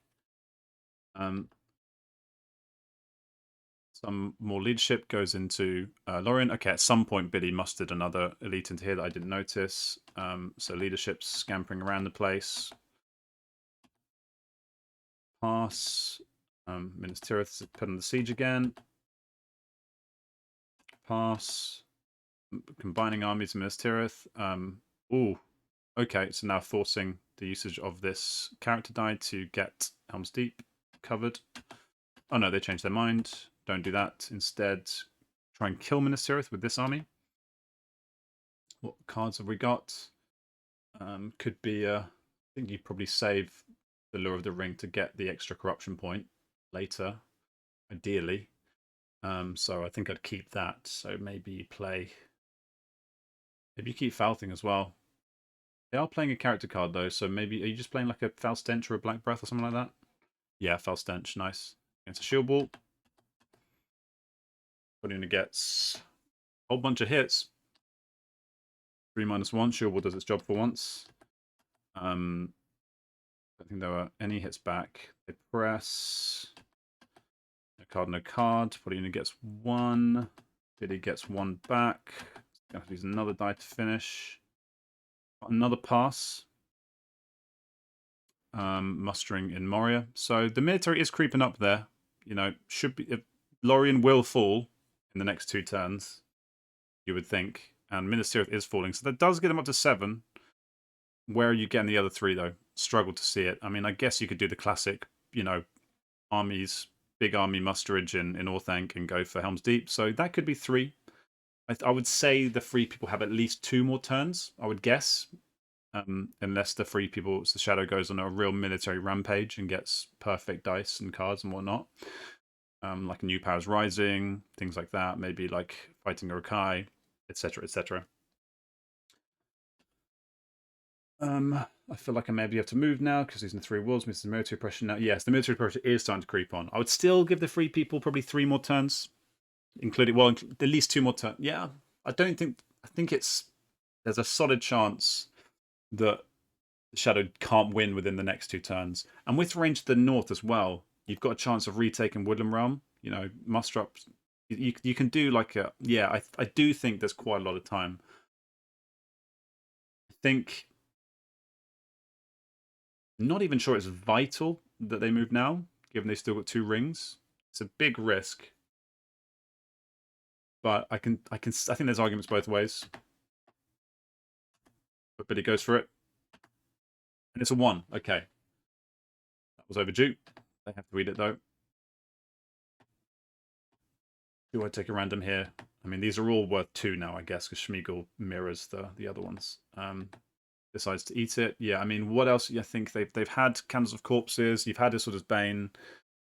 Some more leadership goes into Lorien. Okay, at some point Billy mustered another elite into here that I didn't notice. So leadership's scampering around the place. Pass. Minas Tirith is put on the siege again. Pass. Combining armies in Minas Tirith. Ooh. Okay, so now forcing the usage of this character die to get Helm's Deep covered. Oh no, they changed their mind. Don't do that. Instead, try and kill Minas Tirith with this army. What cards have we got? Could be I think you probably save the Lure of the Ring to get the extra corruption point later, ideally. So I think I'd keep that. So maybe you keep Falthing as well. They are playing a character card though, so maybe are you just playing like a Foul Stench or a Black Breath or something like that? Yeah, Foul Stench, nice. Against a Shield Wall. Polina gets a whole bunch of hits. 3-1. Shield does its job for once. I don't think there were any hits back. They press. No card, no card. Polina gets 1. Billy gets 1 back. Gonna have to use another die to finish. Another pass. Mustering in Moria. So the military is creeping up there. You know, should be. Lorien will fall in the next 2 turns, you would think. And Minas Tirith is falling. So that does get them up to 7. Where are you getting the other 3, though? Struggle to see it. I mean, I guess you could do the classic, you know, armies, big army musterage in Orthanc and go for Helm's Deep. So that could be 3. I would say the 3 people have at least 2 more turns, I would guess. Unless the 3 people, the Shadow goes on a real military rampage and gets perfect dice and cards and whatnot. Like a New Powers Rising, things like that. Maybe like fighting Urukai, etc., etc. I feel like I maybe have to move now because he's in 3 wolves. Misses the military pressure now. Yes, the military pressure is starting to creep on. I would still give the 3 people probably 3 more turns, including, well, at least 2 more turns. Yeah, I think there's a solid chance that the Shadow can't win within the next 2 turns. And with range to the north as well, you've got a chance of retaking Woodland Realm. You know, muster up. You can do like a... Yeah, I do think there's quite a lot of time. I think... Not even sure it's vital that they move now, given they've still got 2 rings. It's a big risk. But I think there's arguments both ways. But Billy goes for it. And it's a 1. Okay. That was overdue. They have to read it, though. Do I take a random here? I mean, these are all worth 2 now, I guess, because Schmeagol mirrors the other ones. Decides to eat it. Yeah, I mean, what else? I think they've had Candles of Corpses. You've had Isildur's Bane.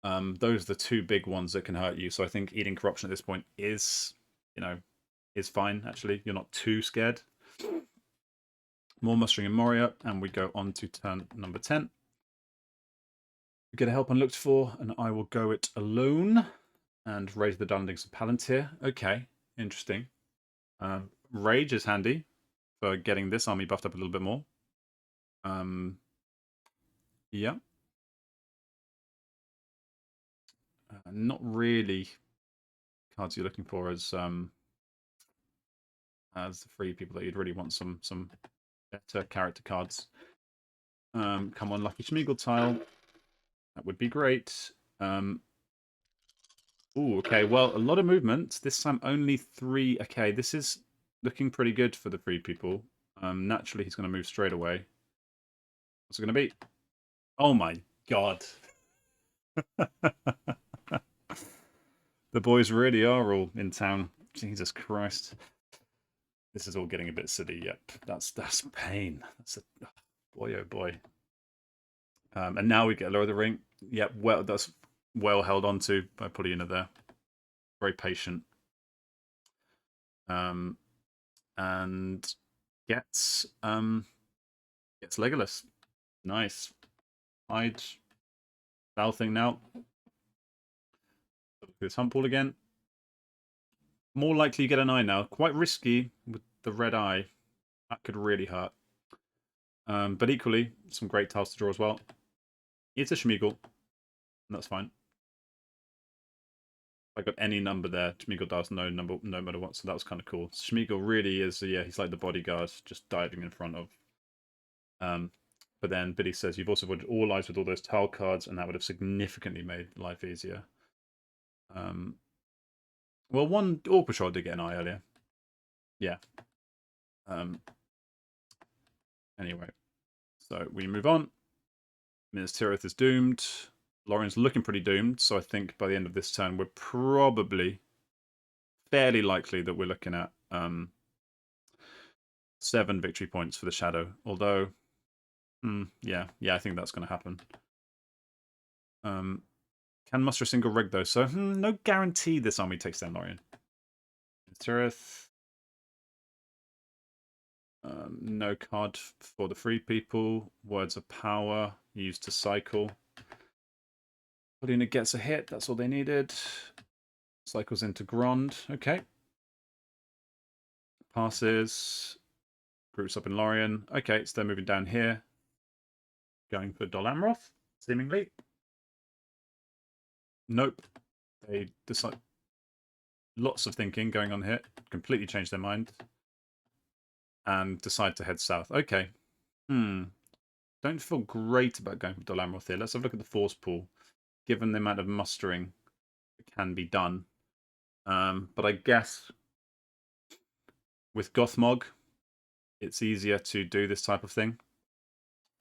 Those are the 2 big ones that can hurt you. So I think eating Corruption at this point is, you know, is fine, actually. You're not too scared. More mustering in Moria, and we go on to turn number 10. We get a help unlooked for, and I will go it alone and raise the Dunlings of Palantir. Okay, interesting. Rage is handy for getting this army buffed up a little bit more. Yeah. Not really cards you're looking for as the 3 people that you'd really want some better character cards. Come on, Lucky Schmeagol tile. That would be great. Ooh, okay, well, a lot of movement. This time only 3. Okay, this is looking pretty good for the 3 people. Naturally, he's going to move straight away. What's it going to be? Oh my god. The boys really are all in town. Jesus Christ. This is all getting a bit silly. Yep, that's pain. That's a boy, oh boy. And now we get Lower the Ring. Yep, well, that's well held on to by Polina there. Very patient. And gets Legolas. Nice. Hide. Foul thing now. Look at this hump ball again. More likely you get an eye now. Quite risky with the red eye. That could really hurt. But equally, some great tiles to draw as well. It's a Schmeagol. And that's fine. I got any number there. Schmeagol does no matter what, so that was kind of cool. Schmeagol really is, yeah, he's like the bodyguard, just diving in front of. But then Billy says, you've also avoided all lives with all those tile cards, and that would have significantly made life easier. Well, one Orc Patrol did get an eye earlier. Yeah. Anyway, so we move on. Minas Tirith is doomed. Lorien's looking pretty doomed, so I think by the end of this turn, we're probably fairly likely that we're looking at 7 victory points for the Shadow. Although, yeah, I think that's going to happen. Can muster a single rig though, so no guarantee this army takes down Lorien. Tirith. No card for the 3 people. Words of Power used to cycle. Polina gets a hit. That's all they needed. Cycles into Grand. Okay. Passes. Groups up in Lorien. Okay, so they're moving down here. Going for Dol Amroth, seemingly. Nope. They decide. Lots of thinking going on here. Completely changed their mind. And decide to head south. Okay. Don't feel great about going for Dol Amroth here. Let's have a look at the force pool. Given the amount of mustering that can be done. But I guess with Gothmog, it's easier to do this type of thing.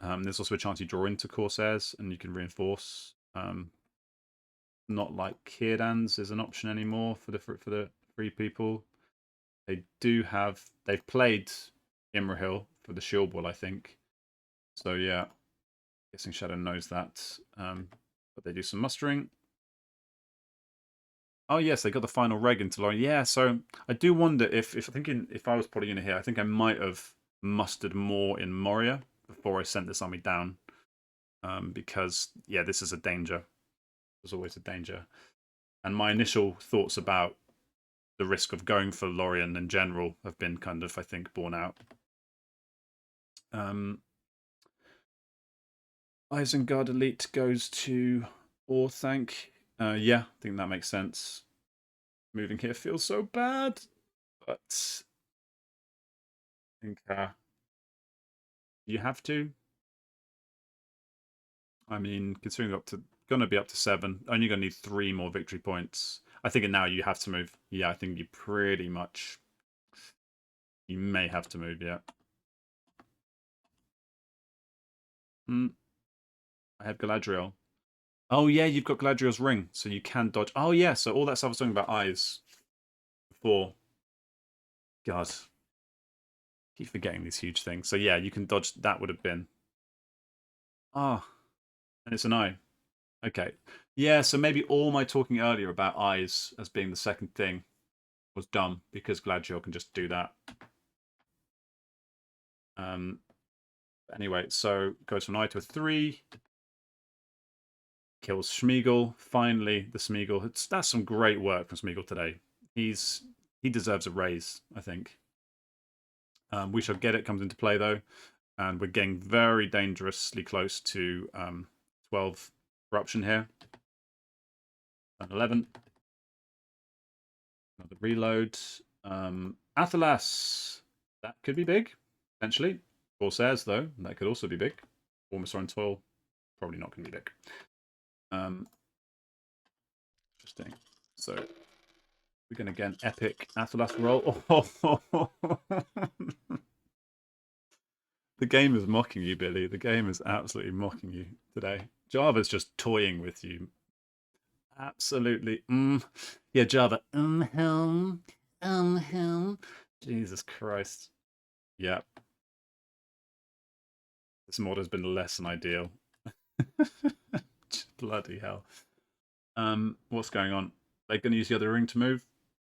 There's also a chance you draw into Corsairs and you can reinforce. Not like Kirdans is an option anymore for the free people. They've played Imrahil for the Shield Wall, I think. So yeah, guessing Shadow knows that. But they do some mustering. Oh yes, they got the final reg into Lorien. Yeah, so I do wonder if I was Polyuna here, I think I might have mustered more in Moria before I sent this army down. Because yeah, this is a danger. There's always a danger. And my initial thoughts about the risk of going for Lorien in general have been kind of, I think, borne out. Isengard Elite goes to Orthanc. Yeah, I think that makes sense. Moving here feels so bad, but I think you have to. I mean, considering gonna be up to 7, only gonna need 3 more victory points. I think now you have to move. Yeah, I think you pretty much. You may have to move. Yeah. I have Galadriel. Oh yeah, you've got Galadriel's ring, so you can dodge. Oh yeah, so all that stuff I was talking about eyes before. God, keep forgetting these huge things. So yeah, you can dodge. That would have been. Ah, and it's an eye. Okay. Yeah, so maybe all my talking earlier about eyes as being the second thing was dumb because Galadriel can just do that. Anyway, so goes from an eye to a 3. Kills Smeagol. Finally, the Smeagol. That's some great work from Smeagol today. He deserves a raise, I think. We shall get it. Comes into play though, and we're getting very dangerously close to 12 corruption here. And 11. Another reload. Athelas. That could be big, potentially. Corsairs, though, that could also be big. Warmester and Toil, probably not going to be big. Interesting. So we're going to get an epic Athelas roll. The game is mocking you, Billy. The game is absolutely mocking you today. Java's just toying with you. Absolutely. Yeah, Java. Jesus Christ. Yeah. This mod has been less than ideal. Bloody hell. What's going on? They're going to use the other ring to move.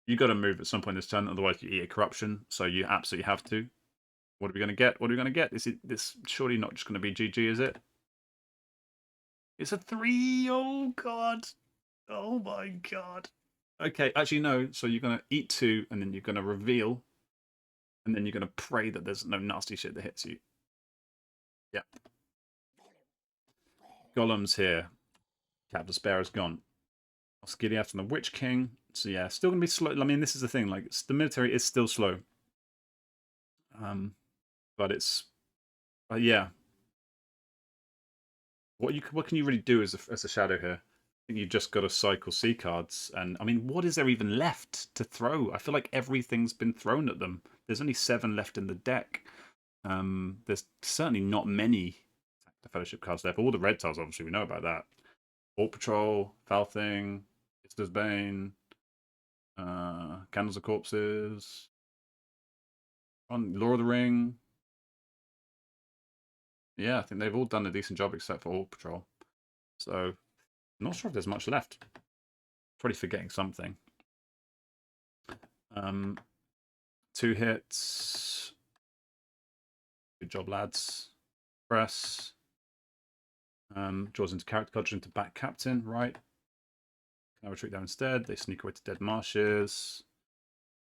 You got to move at some point this turn, otherwise you eat a corruption. So you absolutely have to. What are we going to get? What are we going to get? Is it this? Surely not just going to be GG, is it? It's a 3. Oh god. Oh my god. Okay, actually no. So you're going to eat 2, and then you're going to reveal, and then you're going to pray that there's no nasty shit that hits you. Yep. Golem's here. Captain Sparrow's gone. Osgiliath and the Witch King. So yeah, still gonna be slow. I mean, this is the thing. Like the military is still slow. But it's, yeah. What can you really do as a shadow here? I think you've just got to cycle C cards, and I mean, what is there even left to throw? I feel like everything's been thrown at them. There's only 7 left in the deck. There's certainly not many Fellowship cards left. All the red tiles, obviously, we know about that. Orc Patrol, Falthing, Isda's Bane, Candles of Corpses, Lord of the Ring. Yeah, I think they've all done a decent job except for Orc Patrol. So, I'm not sure if there's much left. Probably forgetting something. 2 hits. Good job, lads. Press. Draws into character card into back captain, right? Can I retreat there instead? They sneak away to Dead Marshes.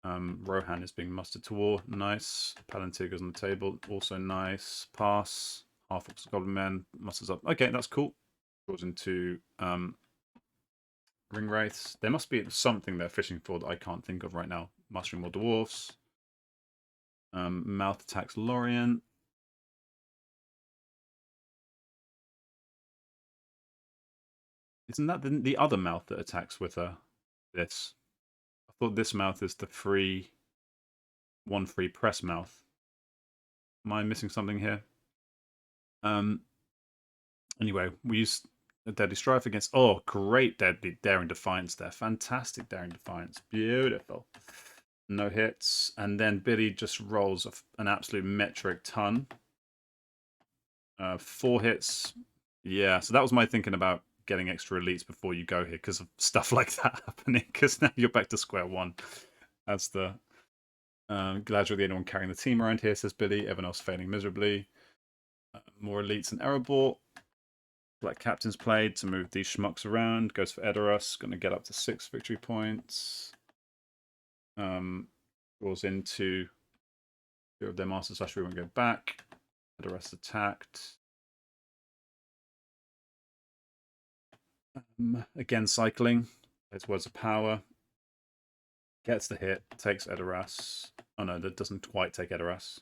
Rohan is being mustered to war. Nice. Palantir goes on the table. Also nice. Pass. Half Orcs Goblin Men. Musters up. Okay, that's cool. Goes into Ring Wraiths. There must be something they're fishing for that I can't think of right now. Mustering more Dwarfs. Mouth attacks Lorien. Isn't that the other mouth that attacks with this? I thought this mouth is the free, one free press mouth. Am I missing something here? Anyway, we use a Deadly Strife against... Oh, great Daring Defiance there. Fantastic Daring Defiance. Beautiful. No hits. And then Billy just rolls an absolute metric ton. 4 hits. Yeah, so that was my thinking about getting extra elites before you go here because of stuff like that happening. Because now you're back to square one. That's the... glad you're the only one carrying the team around here, says Billy. Everyone else failing miserably. More elites and Erebor. Black Captain's played to move these schmucks around. Goes for Edoras. Going to get up to 6 victory points. Draws into 2 of their masters. Actually, we won't go back. Edoras attacked. Again, cycling. Plays Words of Power. Gets the hit. Takes Edoras. Oh no, that doesn't quite take Edoras.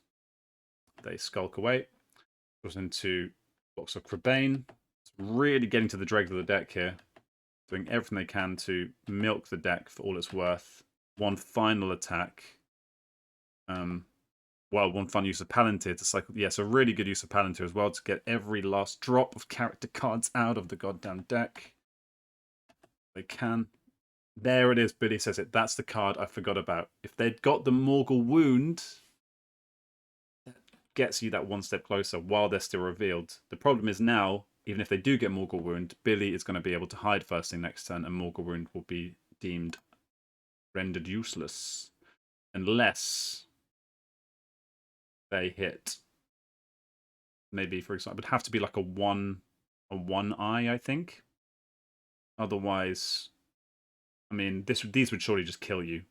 They skulk away. Goes into Box of Crabane. Really getting to the dregs of the deck here. Doing everything they can to milk the deck for all it's worth. One final attack. Well, one fun use of Palantir to cycle. Yes, a really good use of Palantir as well to get every last drop of character cards out of the goddamn deck. They can. There it is, Billy says it. That's the card I forgot about. If they'd got the Morgul Wound, that gets you that one step closer while they're still revealed. The problem is now, even if they do get Morgul Wound, Billy is going to be able to hide first thing next turn, and Morgul Wound will be deemed rendered useless. Unless they hit, maybe, for example, it would have to be like a one eye, I think. Otherwise, I mean, these would surely just kill you.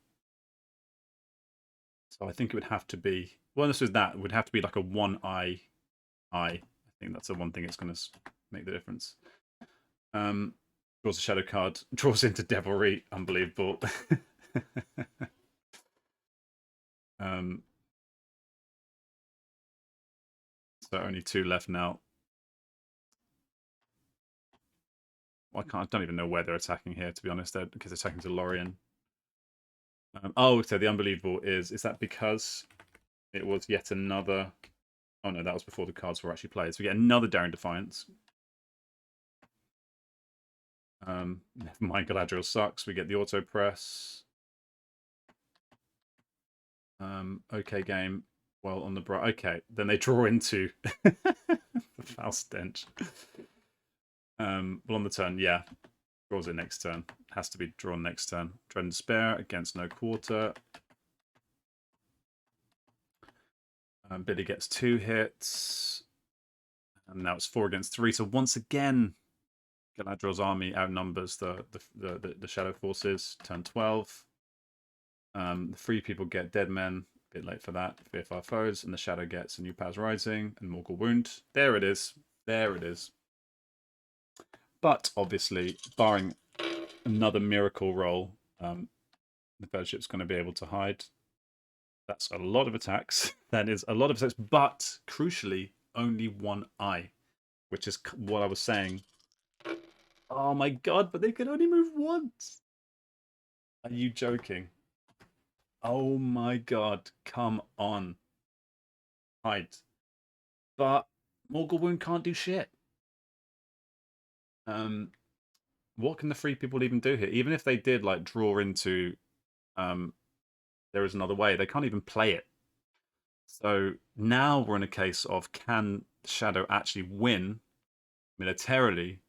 So I think it would have to be, well, this is that. It would have to be like a one eye. I think that's the one thing it's going to make the difference. Draws a shadow card, draws into Devilry, unbelievable. So only 2 left now. I don't even know where they're attacking here, to be honest, because they're attacking to Lorien. Oh, so the unbelievable is that because it was yet another... Oh no, that was before the cards were actually played. So we get another Daring Defiance. Never mind, Galadriel sucks. We get the auto press. Okay, game. Well, on the bright. Okay, then they draw into the foul stench. Well, on the turn, yeah. Draws it next turn. Has to be drawn next turn. Dread and Despair against no quarter. Billy gets 2 hits. And now it's 4 against 3. So once again, Galadriel's army outnumbers the Shadow Forces. Turn 12. The 3 people get Dead Men. A bit late for that. VFR foes. And the Shadow gets a New Powers Rising and Morgul Wound. There it is. There it is. But obviously, barring another miracle roll, the Fellowship's going to be able to hide. That's a lot of attacks. That is a lot of attacks, but crucially, only 1 eye, which is what I was saying. Oh my god, but they can only move once. Are you joking? Oh my god, come on. Hide. But Morgul Wound can't do shit. What can the 3 people even do here? Even if they did like draw into there is another way, they can't even play it. So now we're in a case of, can Shadow actually win militarily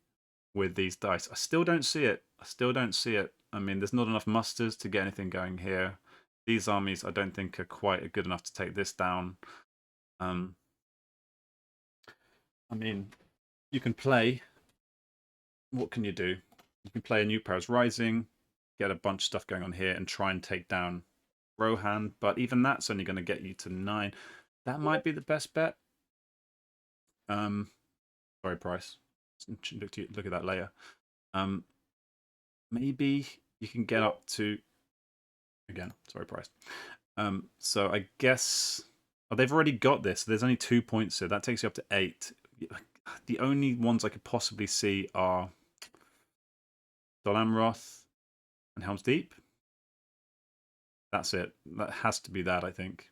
with these dice? I still don't see it. I still don't see it. I mean, there's not enough musters to get anything going here. These armies, I don't think, are quite good enough to take this down. I mean, you can play. What can you do? You can play a new Paris Rising, get a bunch of stuff going on here, and try and take down Rohan. But even that's only going to get you to 9. That might be the best bet. Sorry, Price. Look at that later. Maybe you can get up to, again, sorry, Price. So I guess, oh, they've already got this. There's only 2 points here. That takes you up to 8. The only ones I could possibly see are Dol Amroth and Helm's Deep. That's it. That has to be that, I think.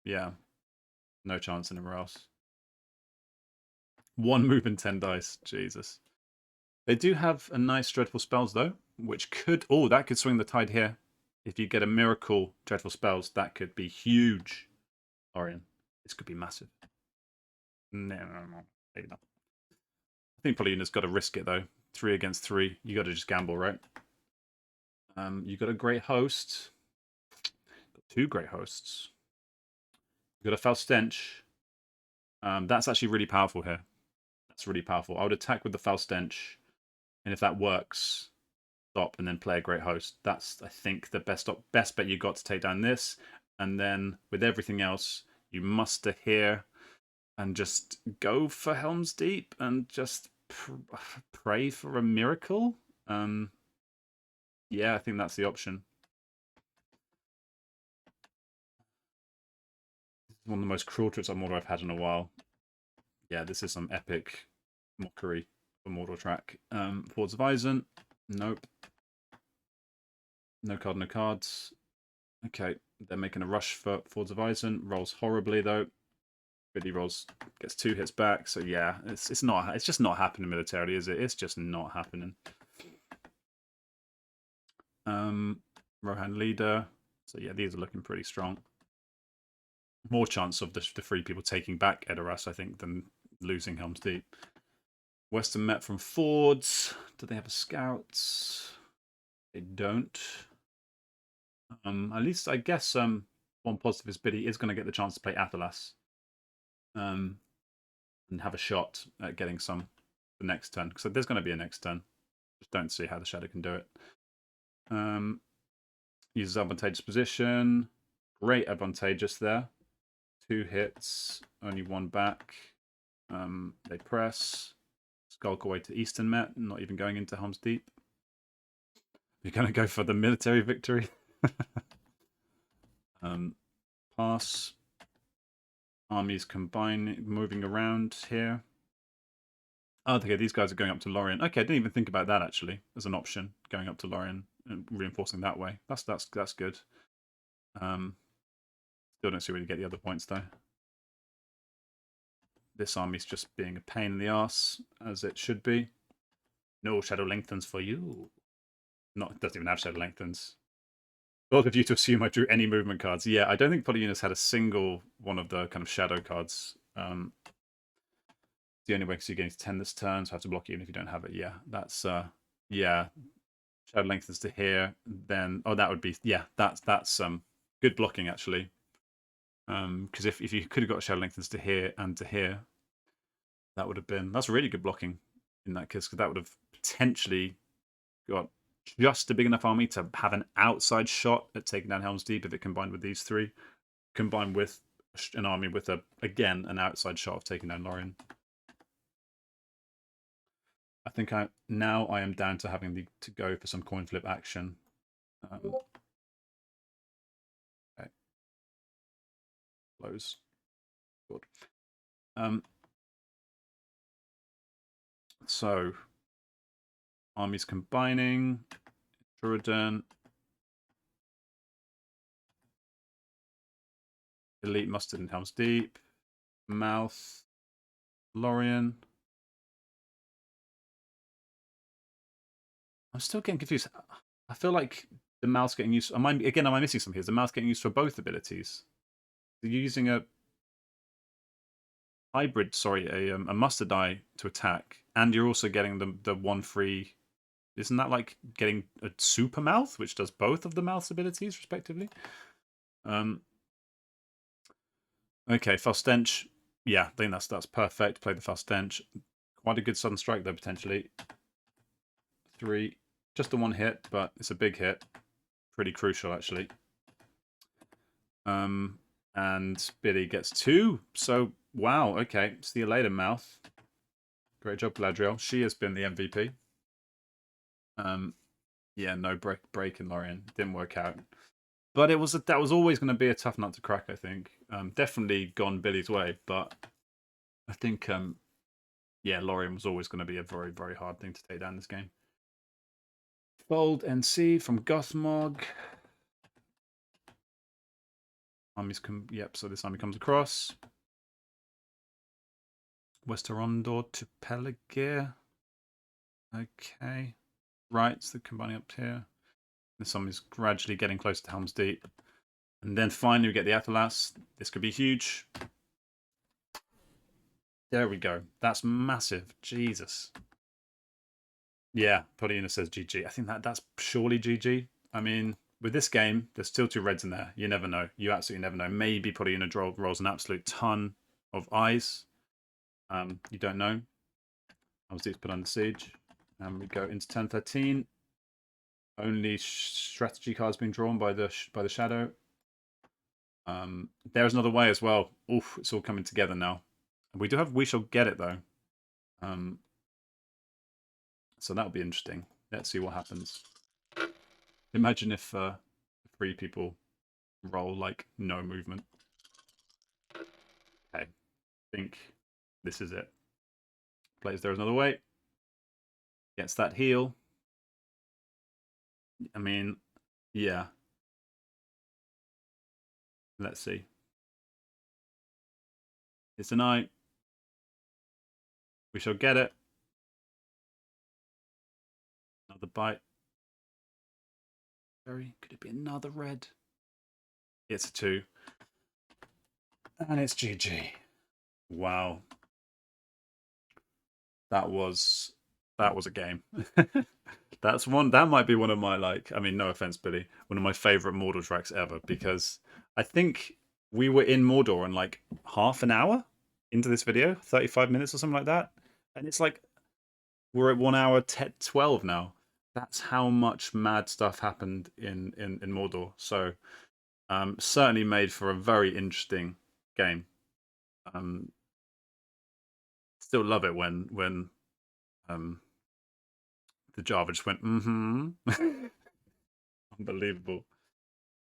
Yeah. No chance anywhere else. 1 move and 10 dice. Jesus. They do have a nice Dreadful Spells, though, which could... Oh, that could swing the tide here. If you get a Miracle Dreadful Spells, that could be huge. Lorien. This could be massive. No. Maybe not. I think probably Una's got to risk it, though. 3 against 3. You got to just gamble, right? You got a great host. Got 2 great hosts. You got a Foul Stench. That's actually really powerful here. That's really powerful. I would attack with the Foul Stench, and if that works, stop and then play a great host. That's, I think, the best bet you got to take down this. And then with everything else, you muster here and just go for Helm's Deep and just pray for a miracle. Yeah, I think that's the option. This is one of the most cruel trips on Mordor I've had in a while. Yeah, this is some epic mockery for Mordor track. Fords of Eisen. Nope. No card, no cards. Okay, they're making a rush for Fords of Eisen. Rolls horribly though. Really rolls, gets 2 hits back. So yeah, it's just not happening militarily, is it? It's just not happening. Rohan leader. So yeah, these are looking pretty strong. More chance of the 3 people taking back Edoras, I think, than losing Helm's Deep. Western Met from Fords. Do they have a scout? They don't. At least I guess one positive is Biddy is going to get the chance to play Athelas. And have a shot at getting some the next turn. So there's going to be a next turn. Just don't see how the Shadow can do it. Uses advantageous position. Great advantageous there. 2 hits, only 1 back. They press. Skulk away to Eastern Met, not even going into Helm's Deep. You're going to go for the military victory. Pass. Armies combine, moving around here. Oh, okay, these guys are going up to Lorien. Okay, I didn't even think about that actually as an option, going up to Lorien and reinforcing that way. That's good. Still don't see where you get the other points though. This army's just being a pain in the ass, as it should be. No Shadow Lengthens for you. It doesn't even have Shadow Lengthens. Both of you to assume I drew any movement cards. Yeah, I don't think Polyunus had a single one of the kind of shadow cards. The only way because you're getting to 10 this turn, so I have to block you even if you don't have it. Yeah, that's yeah. Shadow Lengthens to here, then that would be that's good blocking actually. Because if you could have got Shadow Lengthens to here and to here, that's really good blocking in that case, because that would have potentially got just a big enough army to have an outside shot at taking down Helm's Deep if it combined with these 3, combined with an army with again an outside shot of taking down Lorien. I think I am down to having to go for some coin flip action. Okay. Close. Good. So armies combining. Shuridan. Elite Mustard and Helm's Deep. Mouth. Lorien. I'm still getting confused. I feel like the mouse getting used. Am I missing something here? Is the mouse getting used for both abilities? Are you using a hybrid? Sorry, a mustard die to attack, and you're also getting the 1 free. Isn't that like getting a super mouth, which does both of the mouth's abilities respectively? Okay, Foul Stench. Yeah, I think that's perfect. Play the Foul Stench. Quite a good sudden strike though, potentially. 3. Just the one hit, but it's a big hit. Pretty crucial, actually. And Billy gets 2. So, wow, okay. See you later, Mouth. Great job, Galadriel. She has been the MVP. Yeah, no break in Lorien. Didn't work out. But that was always going to be a tough nut to crack, I think. Definitely gone Billy's way, but I think, yeah, Lorien was always going to be a very, very hard thing to take down this game. Fold NC from Gothmog. Armies come. Yep, so this army comes across. Westerondor to Peligir. Okay. Right, so they're combining up here. This army is gradually getting close to Helm's Deep. And then finally we get the Athelas. This could be huge. There we go. That's massive. Jesus. Yeah, Podina says GG. I think that's surely GG. I mean, with this game, there's still 2 reds in there. You never know. You absolutely never know. Maybe Podina rolls an absolute ton of eyes. You don't know. Helm's Deep's put under siege. And we go into turn 13. Only strategy cards being drawn by the shadow. There's another way as well. Oof, it's all coming together now. We do have We Shall Get It though. So that'll be interesting. Let's see what happens. Imagine if 3 people roll like no movement. Okay, I think this is it. Plays There's Another Way. Gets that heal. I mean, yeah. Let's see. It's a night. We shall get it. Another bite. Could it be another red? It's a 2. And it's GG. Wow. That was a game. That might be one of my, like, I mean, no offense, Billy, one of my favorite Mordor tracks ever, because I think we were in Mordor in like half an hour into this video, 35 minutes or something like that. And it's like we're at 1 hour 12 now. That's how much mad stuff happened in Mordor. So certainly made for a very interesting game. Still love it when the Java just went, unbelievable.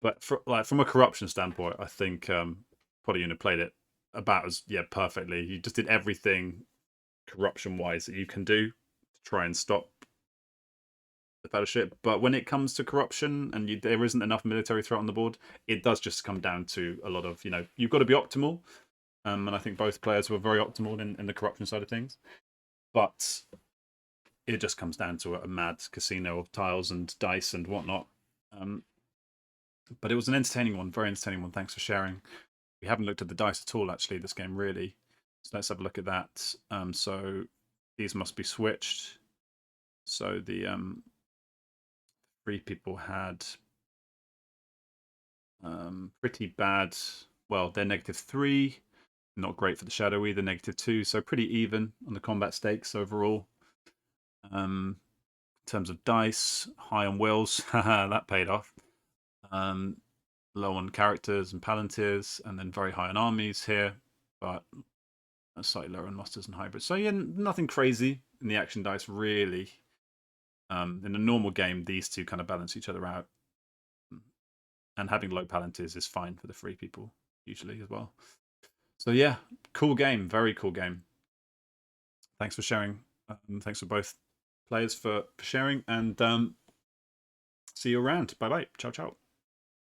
But from a corruption standpoint, I think Poduna played it about as perfectly. You just did everything corruption wise that you can do to try and stop the Fellowship. But when it comes to corruption and there isn't enough military threat on the board, it does just come down to a lot of, you've got to be optimal. And I think both players were very optimal in the corruption side of things. But it just comes down to a mad casino of tiles and dice and whatnot. But it was an entertaining one, very entertaining one. Thanks for sharing. We haven't looked at the dice at all, actually, this game, really. So let's have a look at that. So these must be switched. So the 3 people had pretty bad. Well, they're -3. Not great for the shadow either, -2. So pretty even on the combat stakes overall. In terms of dice, high on wills. That paid off. Low on characters and palantirs, and then very high on armies here, but slightly lower on musters and hybrids. So yeah, nothing crazy in the action dice, really. In a normal game, these 2 kind of balance each other out. And having low palantirs is fine for the 3 people, usually, as well. So yeah, cool game. Very cool game. Thanks for sharing. Thanks for both players for sharing, and see you around. Bye-bye. Ciao, ciao.